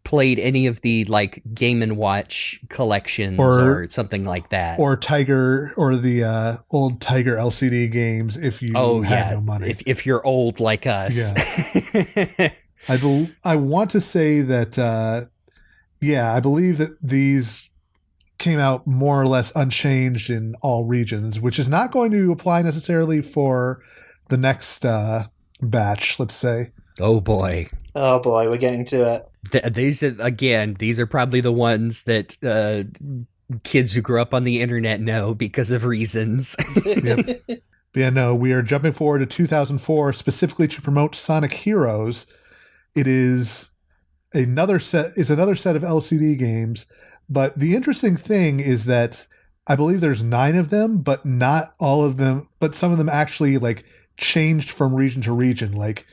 played any of the like Game and Watch collections or something like that, or Tiger, or the old Tiger LCD games, if you had no money, if you're old like us. Yeah. I want to say that I believe that these came out more or less unchanged in all regions, which is not going to apply necessarily for the next batch, let's say. Oh boy, we're getting to it. These are probably the ones that kids who grew up on the internet know because of reasons. Yep. But yeah, no, we are jumping forward to 2004 specifically to promote Sonic Heroes. It is another set of LCD games, but the interesting thing is that I believe there's 9 of them, but not all of them, but some of them actually like changed from region to region. Like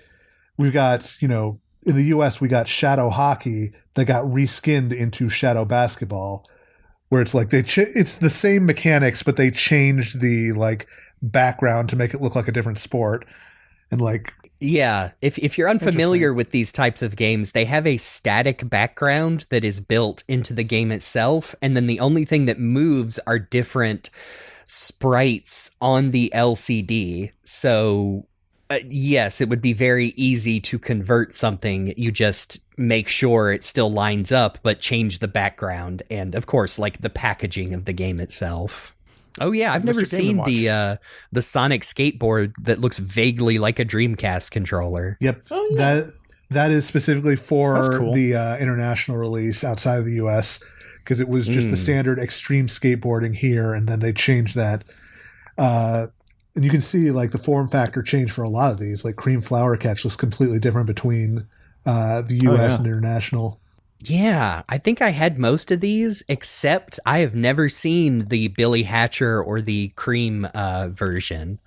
we've got, in the US, we got Shadow Hockey that got reskinned into Shadow Basketball, where it's like it's the same mechanics, but they changed the like background to make it look like a different sport. And like, yeah, if you're unfamiliar with these types of games, they have a static background that is built into the game itself, and then the only thing that moves are different sprites on the LCD. So yes, it would be very easy to convert something. You just make sure it still lines up, but change the background and, of course, like the packaging of the game itself. Oh yeah, I've never seen the Sonic skateboard that looks vaguely like a Dreamcast controller. Yep, oh, yeah. That is specifically for the international release outside of the US, because it was just the standard extreme skateboarding here, and then they changed that. And you can see like the form factor change for a lot of these. Like Cream Flower Catch looks completely different between the US and international. Yeah, I think I had most of these, except I have never seen the Billy Hatcher or the Cream version.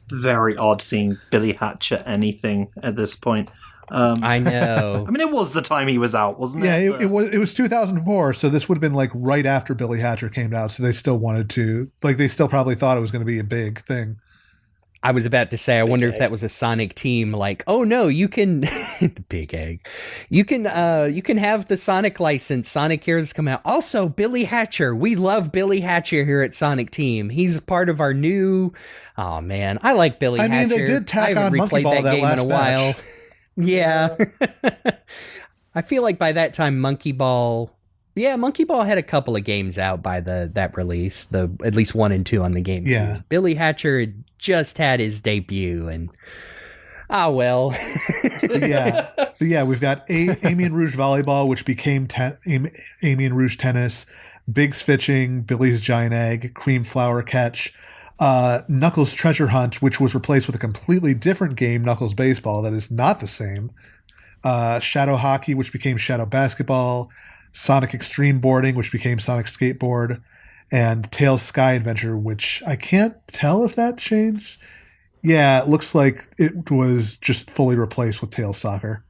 Very odd seeing Billy Hatcher anything at this point. I know. I mean, it was the time he was out, wasn't it? Yeah, it was 2004, so this would have been like right after Billy Hatcher came out, so they still wanted to, like, they still probably thought it was going to be a big thing. I was about to say, I wonder if that was a Sonic team. Like, oh no, you can big egg. You can have the Sonic license. Sonic Heroes come out. Also, Billy Hatcher. We love Billy Hatcher here at Sonic Team. He's part of our new. Oh man, I like Billy Hatcher. I mean, they did tack I haven't on Monkey replayed Ball that that game in last a while. batch. Yeah. I feel like by that time, Monkey Ball had a couple of games out by that release, at least 1 and 2 on the GameCube. Yeah. Billy Hatcher had just had his debut, and well. Yeah, we've got Amy and Rouge Volleyball, which became Amy and Rouge Tennis, Big's Fitching, Billy's Giant Egg, Cream Flower Catch, Knuckles Treasure Hunt, which was replaced with a completely different game, Knuckles Baseball, that is not the same. Shadow Hockey, which became Shadow Basketball, Sonic Extreme Boarding, which became Sonic Skateboard, and Tails Sky Adventure, which I can't tell if that changed. Yeah, it looks like it was just fully replaced with Tails Soccer.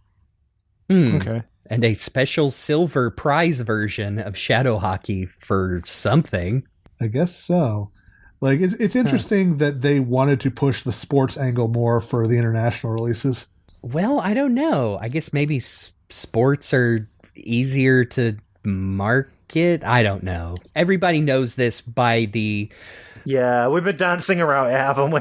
Okay. And a special silver prize version of Shadow Hockey for something. I guess so. Like, it's interesting that they wanted to push the sports angle more for the international releases. Well, I don't know. I guess maybe sports are easier to market. I don't know. Everybody knows this by the Yeah, we've been dancing around it, haven't we?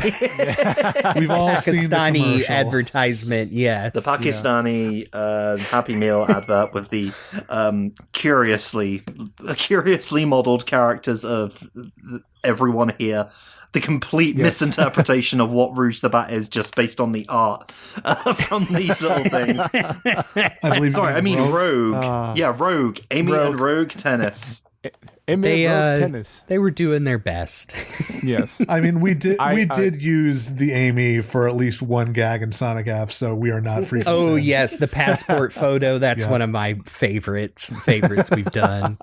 We've all seen the Pakistani commercial. advertisement. Yes, The Pakistani Happy Meal advert with the curiously modeled characters of everyone here. The complete misinterpretation of what Rouge the Bat is just based on the art from these little things. I believe. Sorry, I mean Rogue. Rogue. Amy Rogue. and Rogue Tennis. Tennis. They were doing their best. Yes. I mean, we did I did use the Amy for at least one gag in Sonic F, so we are not free. Oh yes, the passport photo. That's Yeah. one of my favorites we've done.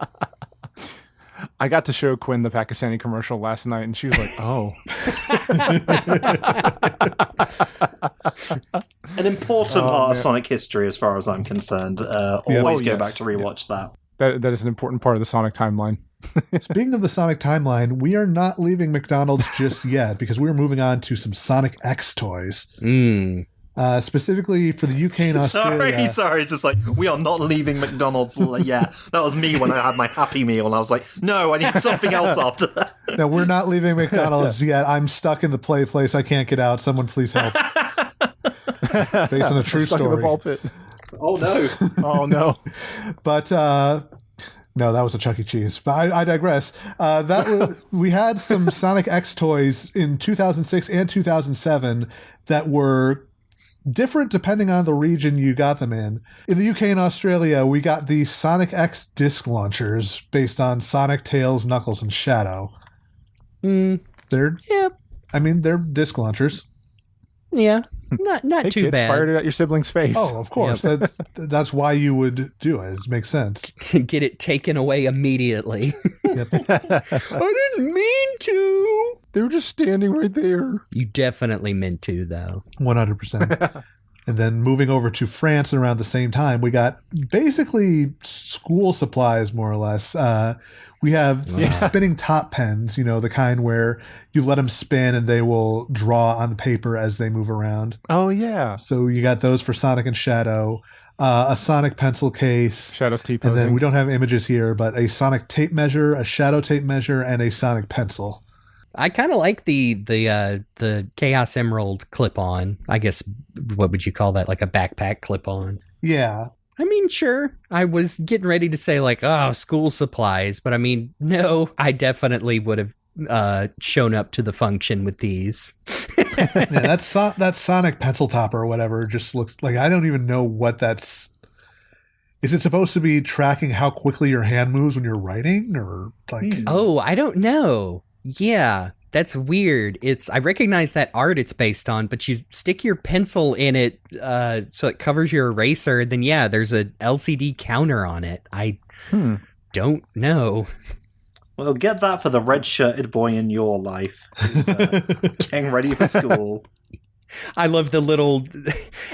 I got to show Quinn the Pakistani commercial last night, and she was like, "Oh, An important part man. of Sonic history, as far as I'm concerned. Always go yes. back to rewatch that. that is an important part of the Sonic timeline." Speaking of the Sonic timeline, we are not leaving McDonald's just yet because we're moving on to some Sonic X toys. Specifically for the UK and Australia. Sorry, it's just like, we are not leaving McDonald's yet. That was me when I had my Happy Meal, and I was like, no, I need something else after that. No, we're not leaving McDonald's yet. I'm stuck in the play place. I can't get out. Someone please help. Based on a true Stuck in story. the ball pit. Oh, no. Oh no. But no, that was a Chuck E. Cheese. But I digress. We had some Sonic X toys in 2006 and 2007 that were different depending on the region you got them in. In the UK and Australia, we got the Sonic X disc launchers based on Sonic, Tails, Knuckles, and Shadow. They're disc launchers. Yeah, not Hey, too kids, bad. fired it at your sibling's face. Oh, of course. That's why you would do it. It makes sense. Get it taken away immediately. Yep. I didn't mean to. They were just standing right there. You definitely meant to, though. 100%. And then moving over to France around the same time, we got basically school supplies, more or less. We have some spinning top pens, the kind where you let them spin and they will draw on the paper as they move around. Oh yeah. So you got those for Sonic and Shadow. A Sonic pencil case. Shadow's And T-posing. then we don't have images here, but a Sonic tape measure, a Shadow tape measure, and a Sonic pencil. I kind of like the Chaos Emerald clip-on. I guess, what would you call that? Like a backpack clip-on. Yeah. I mean, sure. I was getting ready to say like, oh, school supplies, but I mean, no, I definitely would have shown up to the function with these. Yeah, that Sonic pencil topper or whatever just looks like, I don't even know what that's. Is it supposed to be tracking how quickly your hand moves when you're writing, or like? Oh, I don't know. Yeah, that's weird. I recognize that art it's based on, but you stick your pencil in it so it covers your eraser, then yeah, there's a LCD counter on it. I don't know. Well, get that for the red-shirted boy in your life who's getting ready for school. I love the little.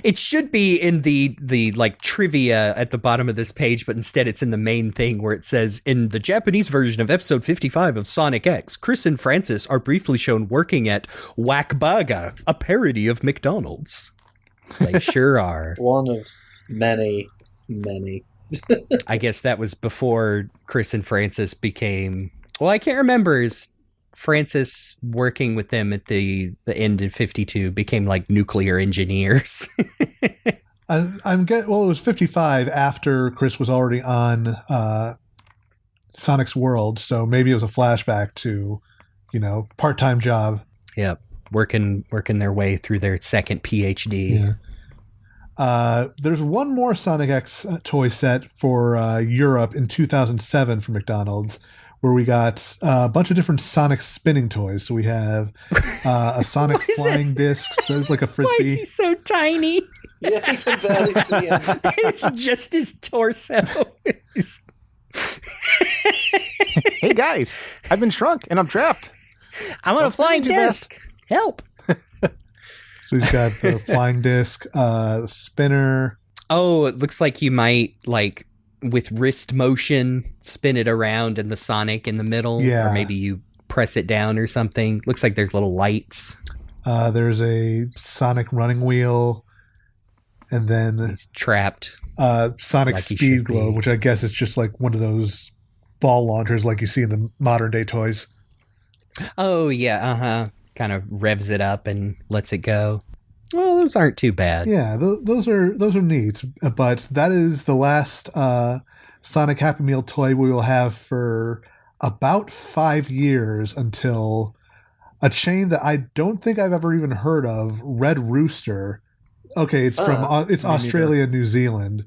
It should be in the like trivia at the bottom of this page, but instead it's in the main thing where it says, in the Japanese version of episode 55 of Sonic X, Chris and Francis are briefly shown working at Whack Burger, a parody of McDonald's. They sure are. One of many, many. I guess that was before Chris and Francis became. Well, I can't remember. Is Francis working with them at the end of 52 became like nuclear engineers? Well, it was 55 after Chris was already on Sonic's World, so maybe it was a flashback to, part-time job. Yep, working their way through their second PhD. Yeah. There's one more Sonic X toy set for Europe in 2007 from McDonald's, where we got a bunch of different Sonic spinning toys. So we have a Sonic flying disc, so it's like a frisbee. Why is he so tiny? Yeah, you can barely see him. It's just his torso. Hey guys, I've been shrunk and I'm trapped. I'm on a flying disc. Help. So we've got the flying disc, spinner. Oh, it looks like you might, like, with wrist motion, spin it around and the Sonic in the middle. Yeah. Or maybe you press it down or something. Looks like there's little lights. There's a Sonic running wheel. And then He's trapped. Sonic Like he Speed should Globe, be. which I guess is just like one of those ball launchers like you see in the modern day toys. Oh, yeah, uh-huh. Kind of revs it up and lets it go. Well, those aren't too bad. Yeah, those are neat. But that is the last Sonic Happy Meal toy we will have for about 5 years, until a chain that I don't think I've ever even heard of, Red Rooster. Okay, it's from it's Australia, New Zealand.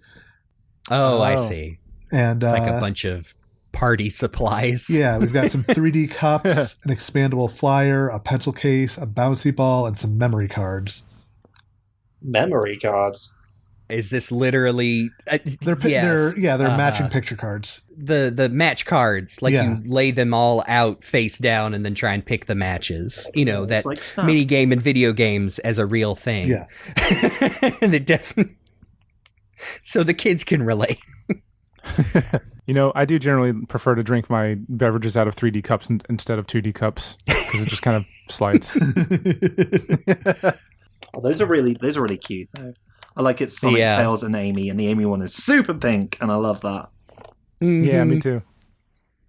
Oh, I Oh. see. And It's like a bunch of party supplies. yeah, we've got some 3D cups, an expandable flyer, a pencil case, a bouncy ball, and some memory cards. Memory cards. Is this literally... They're yes. they're matching picture cards. The match cards, like Yeah. you lay them all out face down and then try and pick the matches. You know, that It's like Snap. mini game in video games as a real thing. Yeah. And it definitely... So the kids can relate. I do generally prefer to drink my beverages out of 3D cups instead of 2D cups, because it just kind of slides. Oh, those are really cute. Though. I like it Sonic, Yeah. Tails, and Amy, and the Amy one is super pink, and I love that. Yeah, me Mhm. too.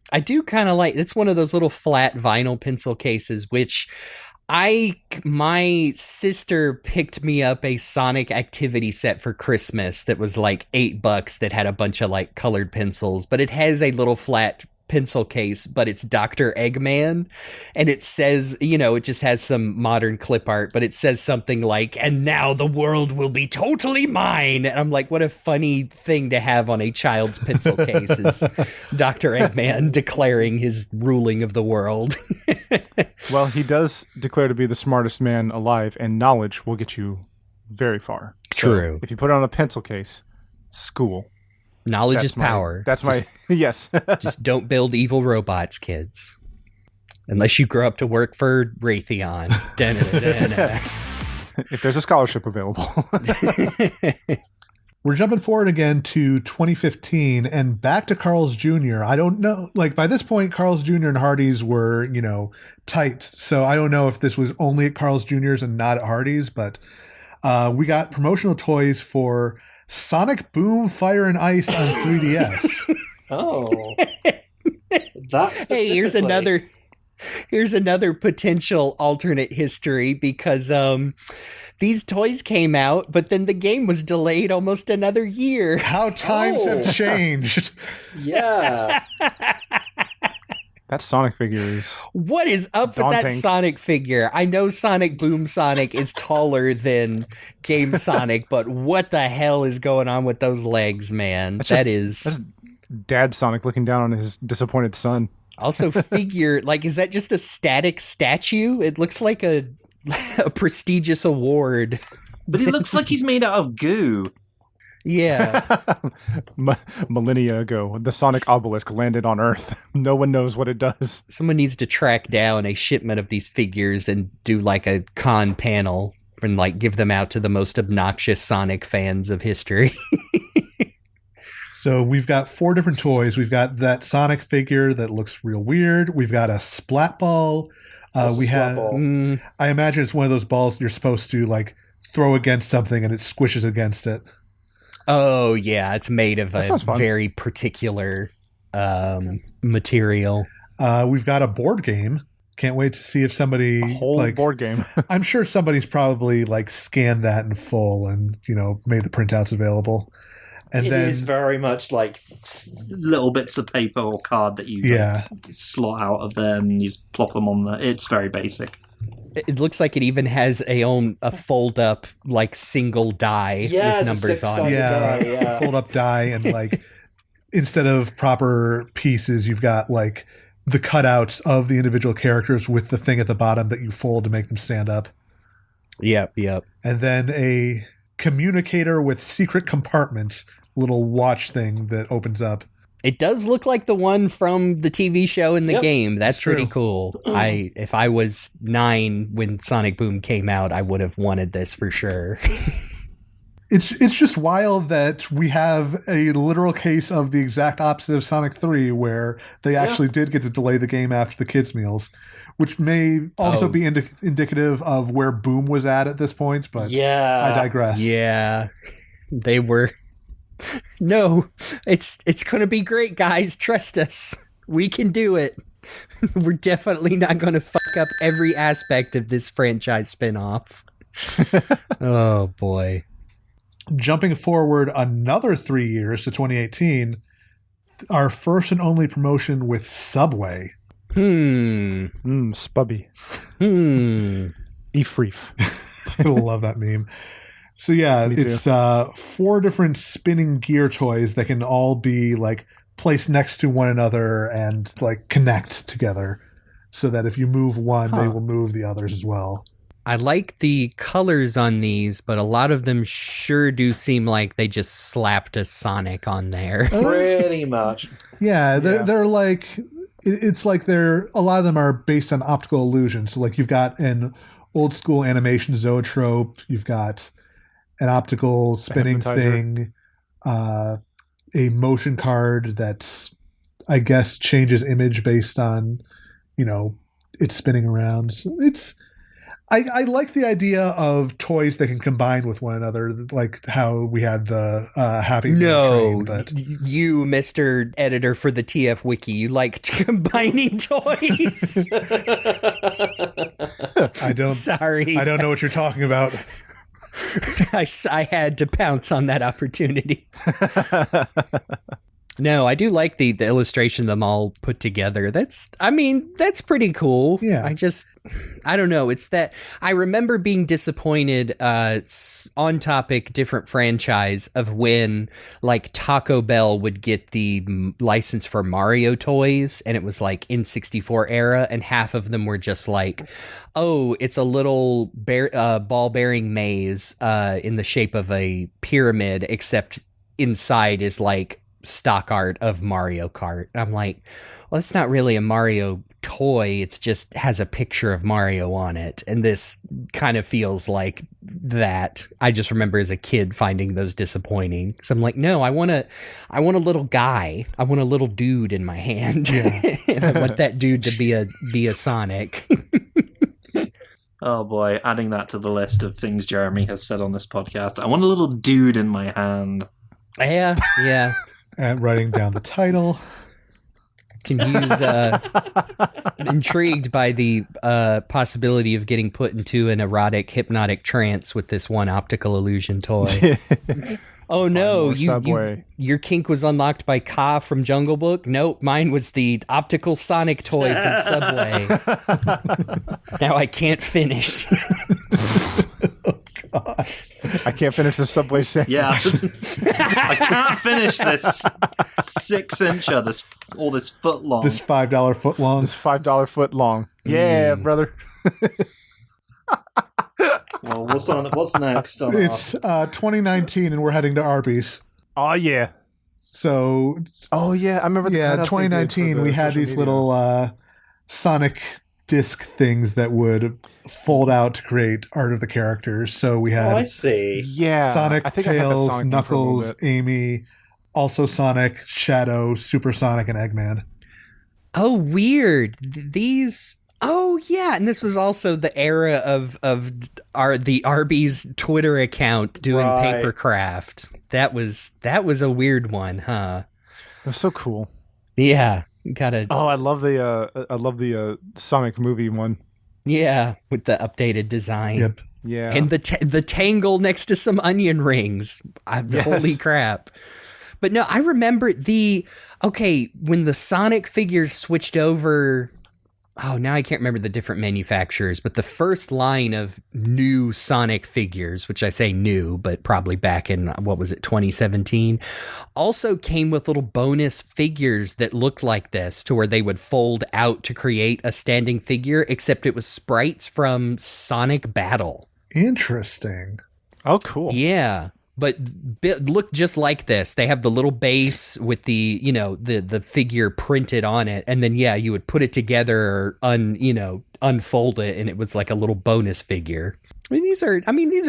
I do kind of like, it's one of those little flat vinyl pencil cases, which my sister picked me up a Sonic activity set for Christmas that was like $8 that had a bunch of like colored pencils, but it has a little flat pencil case, but it's Dr. Eggman, and it says, it just has some modern clip art, but it says something like, "And now the world will be totally mine." And I'm like, what a funny thing to have on a child's pencil case is Dr. Eggman declaring his ruling of the world. Well, he does declare to be the smartest man alive, and knowledge will get you very far. True. So if you put it on a pencil case, school. Knowledge That's is power. That's my yes. Just don't build evil robots, kids. Unless you grow up to work for Raytheon. Dun-dun-dun-dun. If there's a scholarship available. We're jumping forward again to 2015 and back to Carl's Jr. I don't know, like by this point, Carl's Jr. and Hardee's were, tight. So I don't know if this was only at Carl's Jr.'s and not at Hardee's, but we got promotional toys for Sonic Boom, Fire and Ice on 3DS. Oh, that's Hey, here's another potential alternate history, because these toys came out, but then the game was delayed almost another year. How times have changed. Yeah. That Sonic figure is What is up with that Daunting. Sonic figure? I know Sonic Boom Sonic is taller than Game Sonic, but what the hell is going on with those legs, man? that's Dad Sonic looking down on his disappointed son. Also figure, like, is that just a static statue? It looks like a prestigious award. But he looks like he's made out of goo. Yeah. Millennia ago, the Sonic obelisk landed on Earth. No one knows what it does. Someone needs to track down a shipment of these figures and do like a con panel and like give them out to the most obnoxious Sonic fans of history. So we've got 4 different toys. We've got that Sonic figure that looks real weird. We've got a splat ball. We have. I imagine it's one of those balls you're supposed to like throw against something and it squishes against it. Oh yeah, it's made of a very particular material. We've got a board game. Can't wait to see if somebody board game. I'm sure somebody's probably like scanned that in full and made the printouts available. And it is very much like little bits of paper or card that you slot out of there and you just plop them on there. It's very basic. It looks like it even has a fold up like single die with numbers on it. Fold up die, and like instead of proper pieces, you've got like the cutouts of the individual characters with the thing at the bottom that you fold to make them stand up. Yep. And then a communicator with secret compartments, little watch thing that opens up. It does look like the one from the TV show in the game. That's pretty cool. If I was 9 when Sonic Boom came out, I would have wanted this for sure. It's just wild that we have a literal case of the exact opposite of Sonic 3, where they actually did get to delay the game after the kids' meals, which may also be indicative of where Boom was at this point, but I digress. Yeah, they were... No, it's going to be great, guys. Trust us. We can do it. We're definitely not going to fuck up every aspect of this franchise spinoff. Oh, boy. Jumping forward another 3 years to 2018, our first and only promotion with Subway. Spubby. Efreef. I love that meme. So yeah, it's 4 different spinning gear toys that can all be like placed next to one another and like connect together, so that if you move one, they will move the others as well. I like the colors on these, but a lot of them sure do seem like they just slapped a Sonic on there. Pretty much. Yeah, they're like, it's like a lot of them are based on optical illusion. So like you've got an old school animation zoetrope, you've got an optical spinning thing, a motion card that's, I guess, changes image based on, it's spinning around. So I like the idea of toys that can combine with one another, like how we had the Happy Meal train, but you, Mr. Editor for the TF Wiki, you like combining toys. Sorry. I don't know what you're talking about. I had to pounce on that opportunity. No, I do like the illustration of them all put together. That's pretty cool. Yeah. I don't know. It's that I remember being disappointed, on topic, different franchise of when like Taco Bell would get the license for Mario toys, and it was like N64 era, and half of them were just like, oh, it's a little ball bearing maze in the shape of a pyramid, except inside is like stock art of Mario Kart. I'm like, well, it's not really a Mario toy, it's just has a picture of Mario on it, and this kind of feels like that. I just remember as a kid finding those disappointing, because I'm like, no, I want a little guy, I want a little dude in my hand. And I want that dude to be a Sonic. Oh boy, adding that to the list of things Jeremy has said on this podcast. I want a little dude in my hand. Yeah. And writing down the title. Can use intrigued by the possibility of getting put into an erotic hypnotic trance with this one optical illusion toy. Oh no, your kink was unlocked by Ka from Jungle Book? Nope, mine was the optical Sonic toy from Subway. Now I can't finish. Oh god. I can't finish the Subway sandwich. Yeah. I can't finish this 6-incher, this foot long. This $5 foot long. This $5 foot long. Yeah, brother. Well, what's next? It's 2019 and we're heading to Arby's. Oh yeah. So I remember 2019 we had these little Sonic disc things that would fold out to create art of the characters. So we had I see. Yeah, Sonic, I think I had that Tails, Sonic one for a little Knuckles, bit. Amy, also Sonic, Shadow, Super Sonic, and Eggman. Oh, weird. These. Oh, yeah, and this was also the era of the Arby's Twitter account doing Right. papercraft. That was a weird one, huh? It was so cool. Yeah, gotta. Oh, I love the Sonic movie one. Yeah, with the updated design. Yep. Yeah, And the tangle next to some onion rings. Yes. Holy crap. But no, I remember when the Sonic figures switched over. Oh, now I can't remember the different manufacturers, but the first line of new Sonic figures, which I say new, but probably back in, 2017, also came with little bonus figures that looked like this, to where they would fold out to create a standing figure, except it was sprites from Sonic Battle. Interesting. Oh, cool. Yeah. But look just like this. They have the little base with the, the figure printed on it. And then, you would put it together or unfold it. And it was like a little bonus figure. These are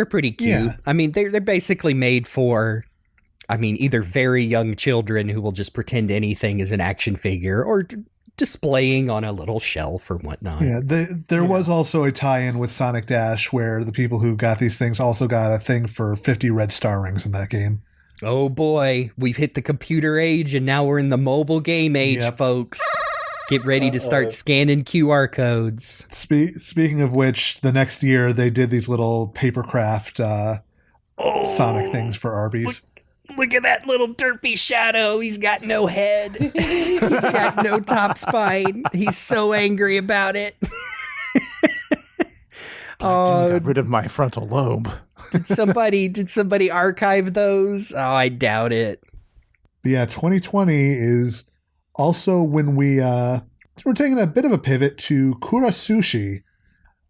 pretty cute. Yeah. They're basically made for, either very young children who will just pretend anything is an action figure, or displaying on a little shelf or whatnot. Yeah, there was also a tie-in with Sonic Dash where the people who got these things also got a thing for 50 red star rings in that game. Oh boy, we've hit the computer age and now we're in the mobile game age, Yep. folks. Get ready to start scanning QR codes. Speaking of which, the next year they did these little papercraft Sonic things for Arby's. Look at that little derpy Shadow. He's got no head. He's got no top spine. He's so angry about it. Got rid of my frontal lobe. Did somebody archive those? Oh, I doubt it. But yeah, 2020 is also when we're taking a bit of a pivot to Kura Sushi,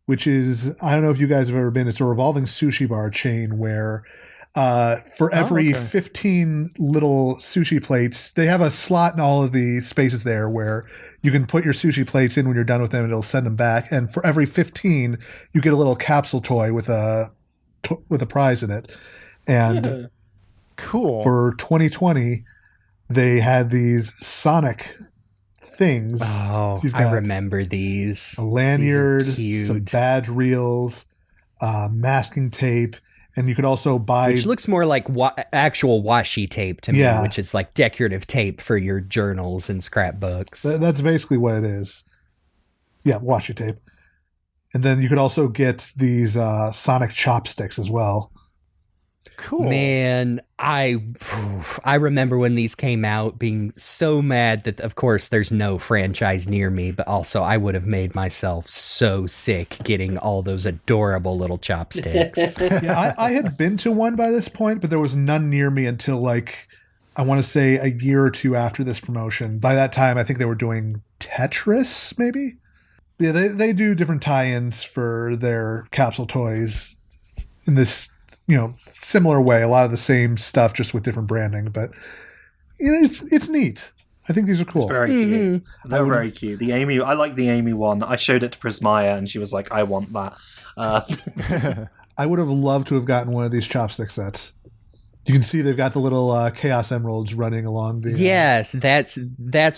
which is, I don't know if you guys have ever been, it's a revolving sushi bar chain where for every 15 little sushi plates, they have a slot in all of the spaces there where you can put your sushi plates in when you're done with them and it'll send them back. And for every 15, you get a little capsule toy with a prize in it. And Cool. for 2020, they had these Sonic things. Oh, You've I got remember these. a lanyard, These are some cute. badge reels, masking tape, and you could also buy. Which looks more like actual washi tape to me, Yeah. which is like decorative tape for your journals and scrapbooks. That's basically what it is. Yeah, washi tape. And then you could also get these Sonic chopsticks as well. Cool. Man, I remember when these came out being so mad that, of course, there's no franchise near me, but also I would have made myself so sick getting all those adorable little chopsticks. Yeah, I had been to one by this point, but there was none near me until like, I want to say a year or two after this promotion. By that time, I think they were doing Tetris, maybe? Yeah, they do different tie-ins for their capsule toys in this, similar way. A lot of the same stuff, just with different branding. But it's neat. I think these are cool. It's very cute. They're very cute. I like the Amy one. I showed it to Prismaya and she was like, I want that. I would have loved to have gotten one of these chopstick sets. You can see they've got the little Chaos Emeralds running along the... Yes, that's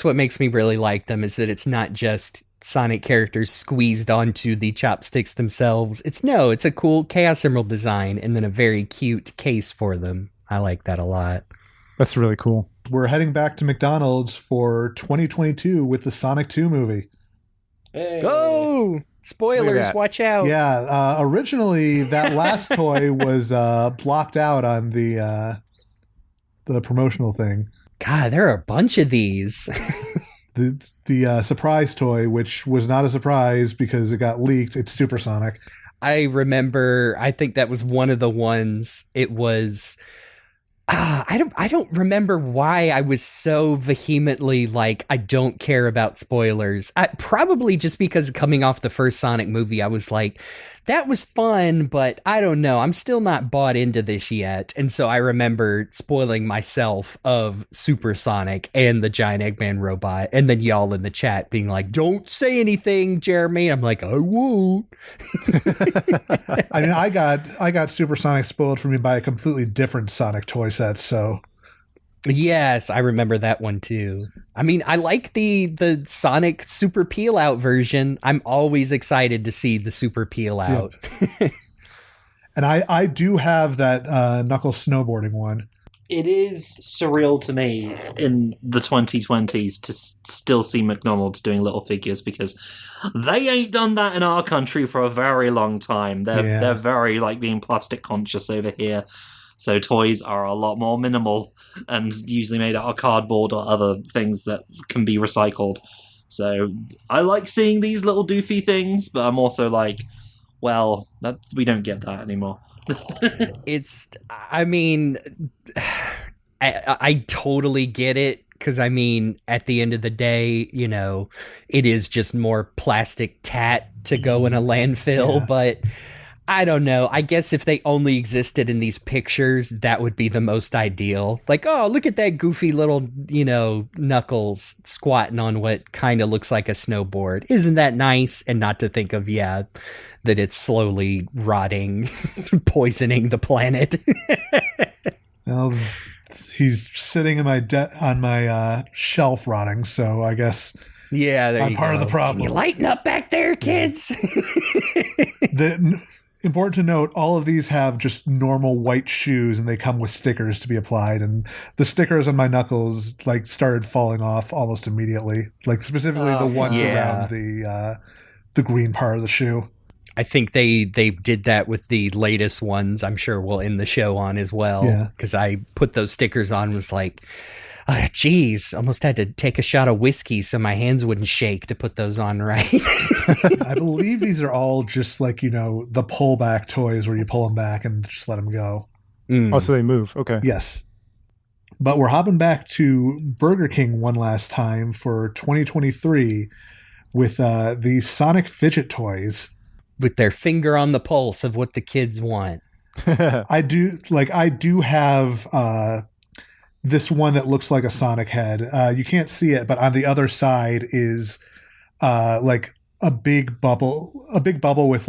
what makes me really like them, is that it's not just Sonic characters squeezed onto the chopsticks themselves. It's a cool Chaos Emerald design and then a very cute case for them. I like that a lot. That's really cool. We're heading back to McDonald's for 2022 with the Sonic 2 movie. Oh, Look spoilers, at that. watch out. Yeah, originally that last toy was blocked out on the promotional thing. God, there are a bunch of these. The surprise toy, which was not a surprise because it got leaked, it's Supersonic. I remember, I think that was one of the ones. It was I don't remember why I was so vehemently like, I don't care about spoilers. Probably just because coming off the first Sonic movie, I was like, that was fun, but I don't know. I'm still not bought into this yet. And so I remember spoiling myself of Super Sonic and the giant Eggman robot. And then y'all in the chat being like, don't say anything, Jeremy. I'm like, I won't. I mean, I got Super Sonic spoiled for me by a completely different Sonic toy set, so... Yes, I remember that one too. I mean, I like the Sonic Super Peel Out version. I'm always excited to see the Super Peel Out. Yep. And I do have that Knuckles snowboarding one. It is surreal to me in the 2020s to still see McDonald's doing little figures, because they ain't done that in our country for a very long time. They're very like being plastic conscious over here. So toys are a lot more minimal and usually made out of cardboard or other things that can be recycled. So I like seeing these little doofy things, but I'm also like, well, we don't get that anymore. I totally get it. Because, I mean, at the end of the day, you know, it is just more plastic tat to go in a landfill, but... I don't know. I guess if they only existed in these pictures, that would be the most ideal. Like, oh, look at that goofy little, you know, Knuckles squatting on what kind of looks like a snowboard. Isn't that nice? And not to think of, that it's slowly rotting, poisoning the planet. Well, he's sitting in on my shelf rotting, so I guess... Yeah, there I'm part of the problem. Can you lighten up back there, kids? Important to note, all of these have just normal white shoes, and they come with stickers to be applied. And the stickers on my Knuckles started falling off almost immediately. Like specifically the ones around the green part of the shoe. I think they did that with the latest ones. I'm sure we'll end the show on as well. Because I put those stickers on, was like, geez, almost had to take a shot of whiskey so my hands wouldn't shake to put those on right. I believe these are all just the pullback toys where you pull them back and just let them go. Oh, so they move. Okay. Yes. But we're hopping back to Burger King one last time for 2023 with these Sonic Fidget toys. With their finger on the pulse of what the kids want. I do have... this one that looks like a Sonic head. You can't see it, but on the other side is a big bubble with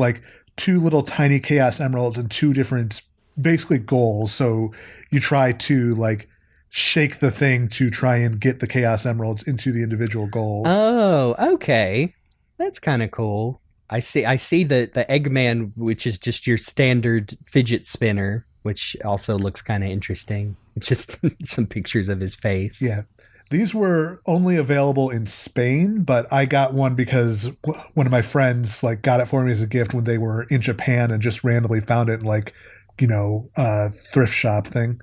two little tiny Chaos Emeralds and two different basically goals. So you try to shake the thing to try and get the Chaos Emeralds into the individual goals. Oh, okay. That's kind of cool. I see the Eggman, which is just your standard fidget spinner, which also looks kind of interesting. Just some pictures of his face. Yeah. These were only available in Spain, but I got one because one of my friends got it for me as a gift when they were in Japan and just randomly found it in a thrift shop thing.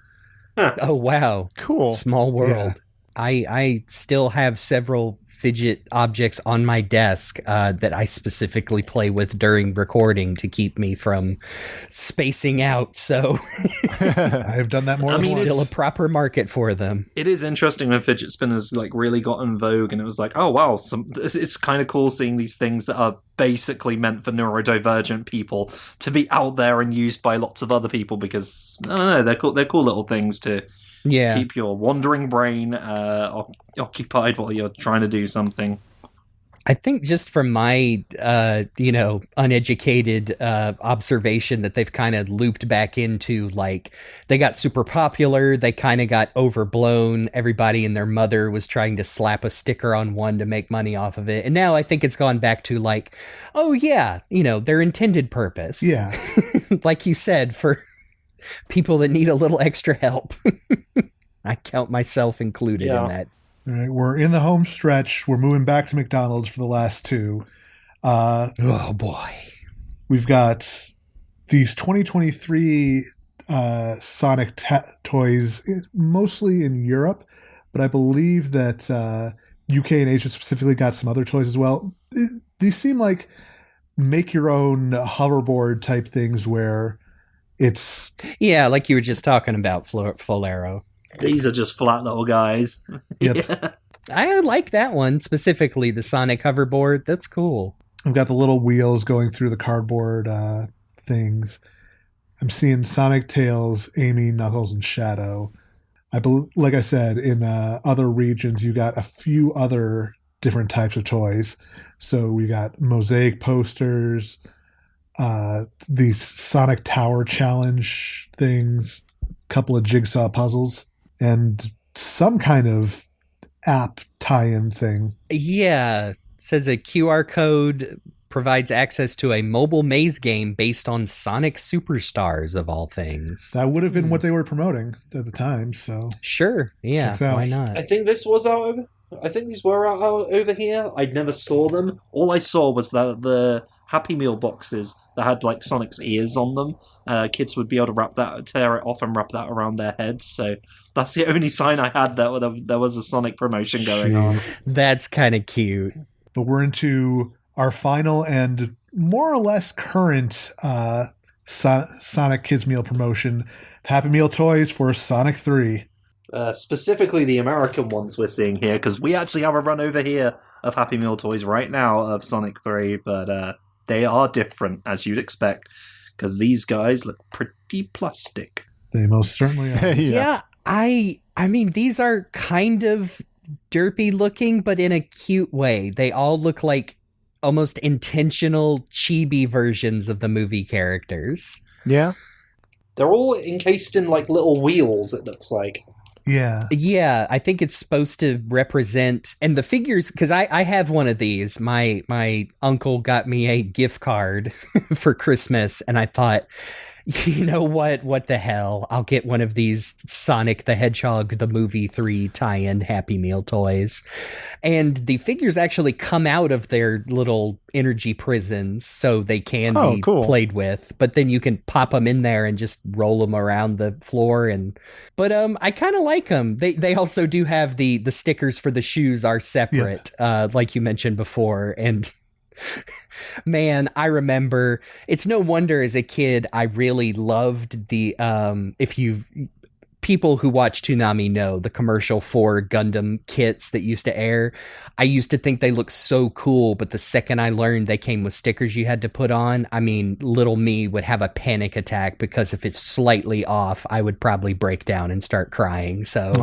Huh. Oh, wow. Cool. Small world. Yeah. I still have several fidget objects on my desk that I specifically play with during recording to keep me from spacing out. So I've done that more than once. Still a proper market for them. It is interesting when fidget spinners really got in vogue, and it was oh wow, it's kind of cool seeing these things that are basically meant for neurodivergent people to be out there and used by lots of other people, because I don't know, they're cool little things to keep your wandering brain occupied while you're trying to do something. I think just from my, uneducated observation that they've kind of looped back into, they got super popular, they kind of got overblown, everybody and their mother was trying to slap a sticker on one to make money off of it, and now I think it's gone back to their intended purpose. Yeah. Like you said, for people that need a little extra help. I count myself included in that. All right, we're in the home stretch. We're moving back to McDonald's for the last two. Oh, boy. We've got these 2023 Sonic toys, mostly in Europe, but I believe that UK and Asia specifically got some other toys as well. These seem like make-your-own hoverboard type things where it's... Yeah, like you were just talking about, Full Arrow. These are just flat little guys. Yep. Yeah. I like that one, specifically the Sonic hoverboard. That's cool. I've got the little wheels going through the cardboard things. I'm seeing Sonic, Tails, Amy, Knuckles, and Shadow. Like I said, in other regions, you got a few other different types of toys. So we got mosaic posters, these Sonic Tower Challenge things, a couple of jigsaw puzzles, and some kind of app tie-in thing. Yeah, it says a QR code provides access to a mobile maze game based on Sonic Superstars, of all things. That would have been what they were promoting at the time, so... Sure, yeah, Checks out. why not? I think this was out. I think these were out over here. I never saw them. All I saw was the Happy Meal boxes that had like Sonic's ears on them. Kids would be able to tear it off and wrap that around their heads. So that's the only sign I had that there was a Sonic promotion going on. That's kind of cute. But we're into our final and more or less current Sonic Kids Meal promotion. Happy Meal toys for Sonic 3. Specifically the American ones we're seeing here, because we actually have a run over here of Happy Meal toys right now of Sonic 3, but they are different, as you'd expect, because these guys look pretty plastic. They most certainly are. Yeah, I mean, these are kind of derpy looking, but in a cute way. They all look like almost intentional chibi versions of the movie characters. Yeah. They're all encased in like little wheels, it looks like. Yeah, I think it's supposed to represent, and the figures, because I have one of these. My uncle got me a gift card for Christmas, and I thought, you know what the hell? I'll get one of these Sonic the Hedgehog, the movie 3 tie-in Happy Meal toys. And the figures actually come out of their little energy prisons, so they can be played with. But then you can pop them in there and just roll them around the floor. But I kind of like them. They also do have the stickers for the shoes are separate, like you mentioned before. And man, I remember, it's no wonder as a kid I really loved the people who watch Toonami know the commercial for Gundam kits that used to air. I used to think they looked so cool, but the second I learned they came with stickers you had to put on, I mean, little me would have a panic attack, because if it's slightly off, I would probably break down and start crying. So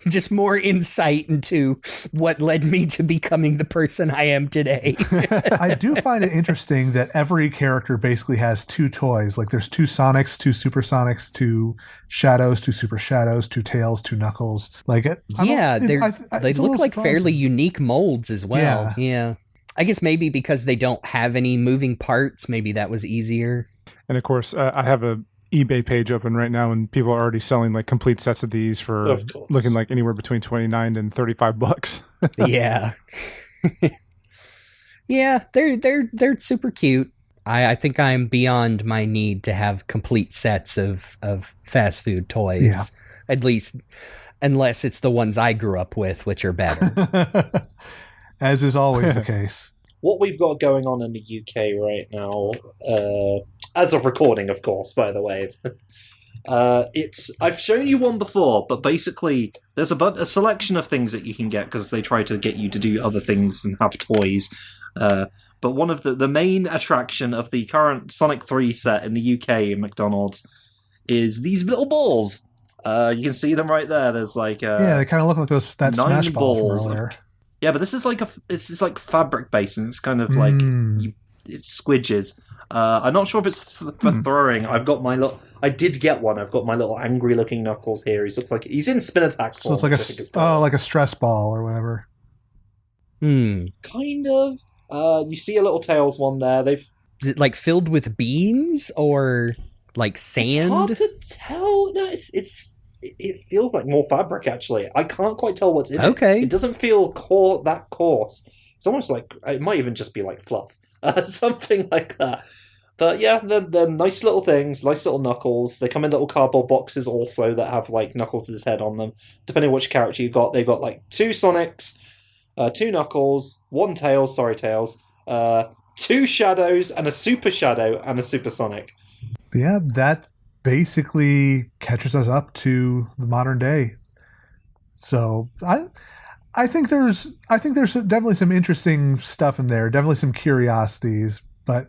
just more insight into what led me to becoming the person I am today. I do find it interesting that every character basically has two toys. Like there's two Sonics, two Super Sonics, two Shadows, two Super Shadows, two Tails, two Knuckles. Like they look like fairly unique molds as well. Yeah. I guess maybe because they don't have any moving parts, maybe that was easier. And of course, I have a eBay page open right now, and people are already selling like complete sets of these for looking like anywhere between $29 and $35. Yeah. Yeah, they're super cute. I think I'm beyond my need to have complete sets of fast food toys. Yeah. At least, unless it's the ones I grew up with, which are better. As is always the case. What we've got going on in the UK right now, as of recording, of course, by the way, I've shown you one before, but basically there's a selection of things that you can get because they try to get you to do other things and have toys. But one of the main attraction of the current Sonic 3 set in the UK in McDonald's is these little balls. You can see them right there. There's like they kind of look like that 9 Smash ball balls from earlier. Yeah, but this is like fabric based, and it's kind of like it squidges. I'm not sure if it's for throwing. I did get one. I've got my little angry looking Knuckles here. He looks like he's in spin attack form. So it's like a stress ball or whatever. Kind of. You see a little Tails one there. Is it like filled with beans or like sand? It's hard to tell. No, it feels like more fabric, actually. I can't quite tell what's in it. Okay. It doesn't feel that coarse. It's almost like, it might even just be like fluff. Something like that. But yeah, they're nice little things, nice little Knuckles. They come in little cardboard boxes also that have like Knuckles' head on them. Depending on which character you've got, they've got like 2 Sonics, 2 Knuckles, 1 Tails, 2 Shadows, and a Super Shadow, and a Super Sonic. Yeah, that basically catches us up to the modern day. So I think there's definitely some interesting stuff in there, definitely some curiosities, but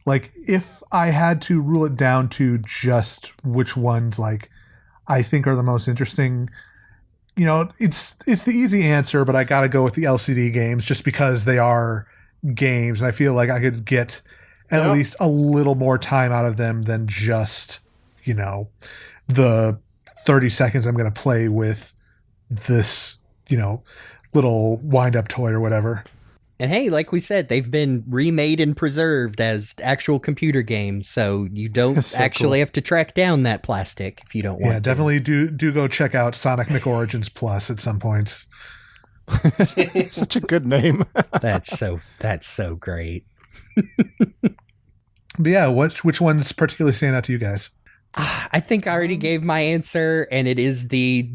like if I had to rule it down to just which ones like I think are the most interesting, it's the easy answer, but I got to go with the LCD games just because they are games, and I feel like I could get at least a little more time out of them than just, the 30 seconds I'm going to play with this, little wind-up toy or whatever. And hey, like we said, they've been remade and preserved as actual computer games, so you don't actually have to track down that plastic if you don't want to. Yeah, definitely do go check out Sonic McOrigins Plus at some points. Such a good name. That's so great. But yeah, which ones particularly stand out to you guys? I think I already gave my answer, and it is the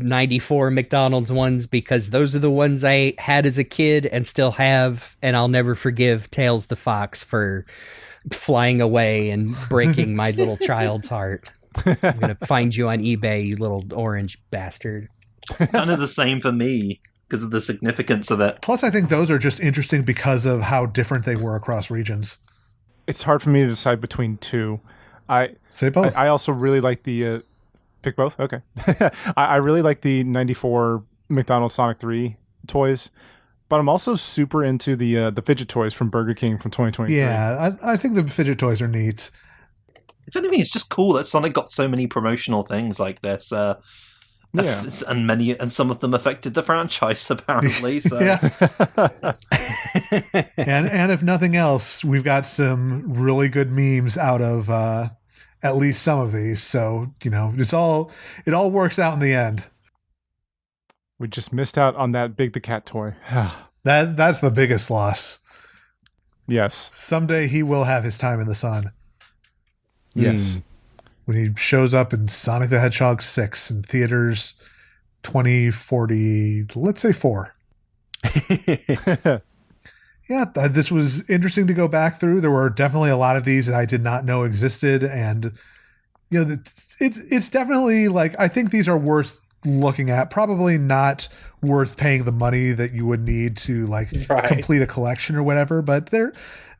94 McDonald's ones, because those are the ones I had as a kid and still have, and I'll never forgive Tails the Fox for flying away and breaking my little child's heart. I'm going to find you on eBay, you little orange bastard. Kind of the same for me, because of the significance of it. Plus, I think those are just interesting because of how different they were across regions. It's hard for me to decide between two. Say both. I also really like the pick both. Okay. I really like the 94 McDonald's Sonic 3 toys, but I'm also super into the Fidget toys from Burger King from 2023. Yeah, I think the Fidget toys are neat. If anything, it's just cool that Sonic got so many promotional things like this. And some of them affected the franchise apparently. So. Yeah. and if nothing else, we've got some really good memes out of at least some of these. So it all works out in the end. We just missed out on that Big the Cat toy. That's the biggest loss. Yes. Someday he will have his time in the sun. Yes. When he shows up in Sonic the Hedgehog 6 in theaters 2040, let's say 4. Yeah, this was interesting to go back through. There were definitely a lot of these that I did not know existed. And, it's definitely like, I think these are worth looking at. Probably not worth paying the money that you would need to complete a collection or whatever, but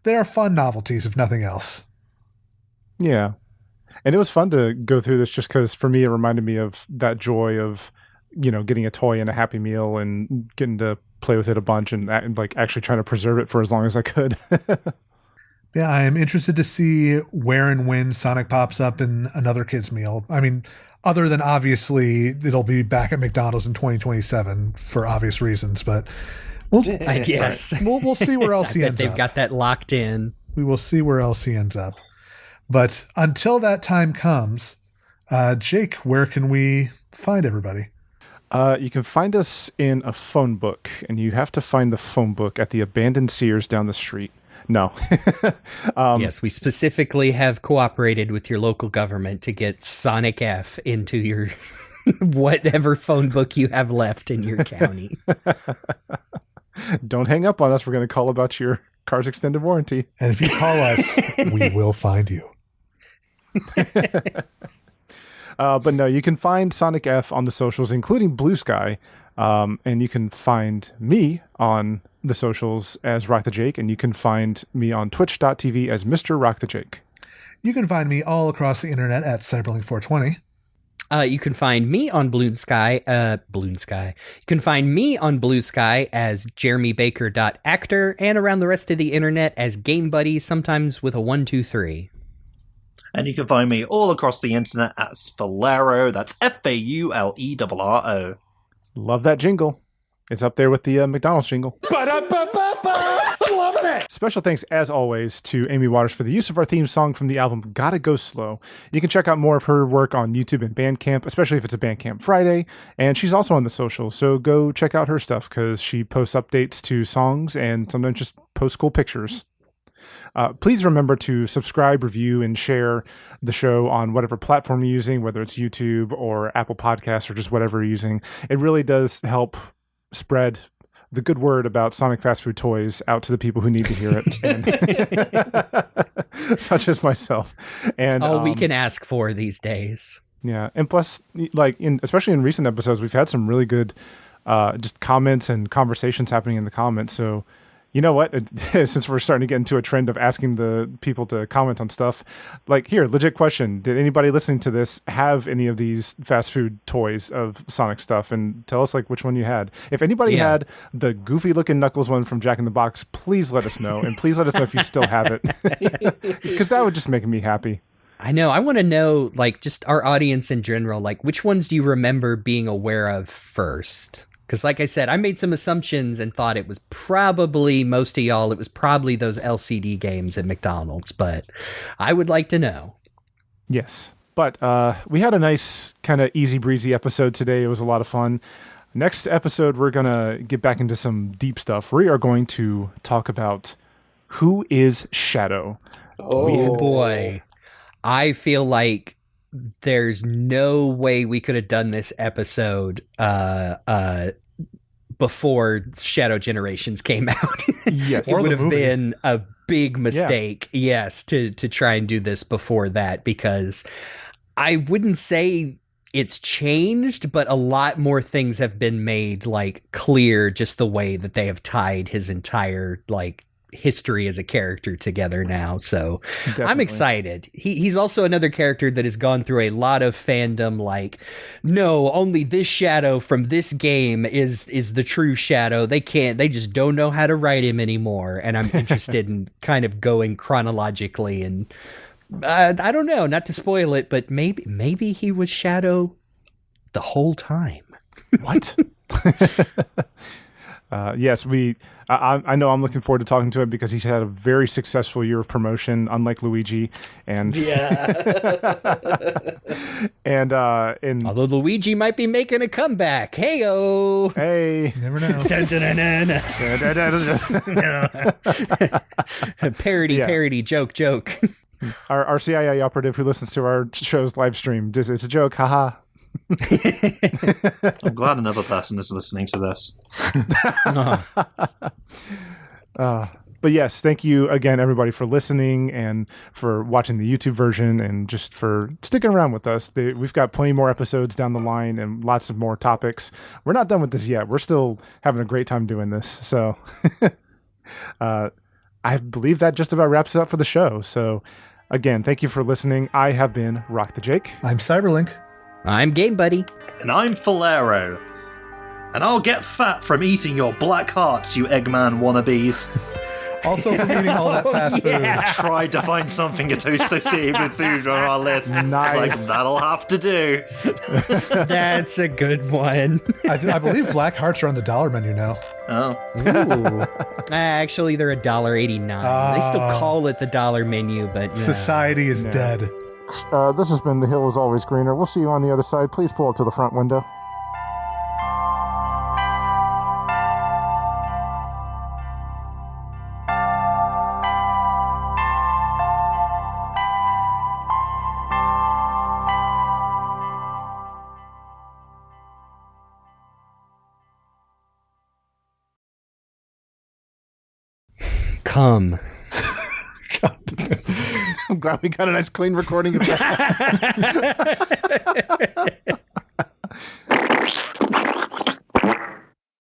they are fun novelties, if nothing else. Yeah. And it was fun to go through this just because for me, it reminded me of that joy of, getting a toy and a Happy Meal and getting to play with it a bunch and actually trying to preserve it for as long as I could. Yeah, I am interested to see where and when Sonic pops up in another kid's meal. I mean, other than obviously it'll be back at McDonald's in 2027 for obvious reasons, but we'll see where else he ends up. They've got that locked in. We will see where else he ends up. But until that time comes, Jake, where can we find everybody? You can find us in a phone book, and you have to find the phone book at the abandoned Sears down the street. No. Yes, we specifically have cooperated with your local government to get Sonic F into your whatever phone book you have left in your county. Don't hang up on us. We're going to call about your car's extended warranty. And if you call us, we will find you. But no, you can find Sonic F on the socials, including Blue Sky. And you can find me on the socials as Rock the Jake, and you can find me on twitch.tv as Mr. Rock the Jake. You can find me all across the internet at Cyberlink420. You can find me on Balloon Sky. You can find me on Blue Sky as JeremyBaker.actor and around the rest of the internet as Game Buddy, sometimes with a 123. And you can find me all across the internet as Faulero. That's Faulero. Love that jingle. It's up there with the McDonald's jingle. I'm loving it! Special thanks, as always, to Amy Waters for the use of our theme song from the album Gotta Go Slow. You can check out more of her work on YouTube and Bandcamp, especially if it's a Bandcamp Friday. And she's also on the social, so go check out her stuff because she posts updates to songs and sometimes just posts cool pictures. Please remember to subscribe, review, and share the show on whatever platform you're using, whether it's YouTube or Apple Podcasts or just whatever you're using. It really does help spread the good word about Sonic fast food toys out to the people who need to hear it, and such as myself. And it's all we can ask for these days. Yeah, and plus, especially in recent episodes, we've had some really good just comments and conversations happening in the comments. So, you know what? Since we're starting to get into a trend of asking the people to comment on stuff, like here, legit question. Did anybody listening to this have any of these fast food toys of Sonic stuff? And tell us like which one you had. If anybody had the goofy looking Knuckles one from Jack in the Box, please let us know. And please let us know if you still have it. Because that would just make me happy. I know. I want to know, like, just our audience in general, like, which ones do you remember being aware of first? Because, like I said, I made some assumptions and thought it was probably, most of y'all, it was probably those LCD games at McDonald's, but I would like to know. Yes. But we had a nice kind of easy breezy episode today. It was a lot of fun. Next episode, we're going to get back into some deep stuff. We are going to talk about who is Shadow. Oh, boy. I feel like there's no way we could have done this episode before Shadow Generations came out. Yes. It would have been a big mistake, to try and do this before that, because I wouldn't say it's changed, but a lot more things have been made like clear, just the way that they have tied his entire like history as a character together now. So definitely. I'm excited. He's also another character that has gone through a lot of fandom, like, no, only this Shadow from this game is the true Shadow. They just don't know how to write him anymore. And I'm interested in kind of going chronologically, and I don't know, not to spoil it, but maybe he was Shadow the whole time. What? Yes, I know I'm looking forward to talking to him because he's had a very successful year of promotion, unlike Luigi. And and although Luigi might be making a comeback. Hey-o! Hey. You never know. Parody, joke. Our CIA operative who listens to our show's live stream, it's a joke, haha. I'm glad another person is listening to this. But yes, thank you again, everybody, for listening and for watching the YouTube version and just for sticking around with us. We've got plenty more episodes down the line and lots of more topics. We're not done with this yet. We're still having a great time doing this. So I believe that just about wraps it up for the show. So again, thank you for listening. I have been Rock the Jake. I'm Cyberlink. I'm Game Buddy. And I'm Falero. And I'll get fat from eating your black hearts, you Eggman wannabes. Also from eating all that fast food. I tried to find something associated with food on our list. Nice. It's like, that'll have to do. That's a good one. I believe black hearts are on the dollar menu now. Oh. Ooh. Actually, they're $1.89. They still call it the dollar menu, but society is dead. This has been The Hill is Always Greener. We'll see you on the other side. Please pull up to the front window. Come. I'm glad we got a nice clean recording of that.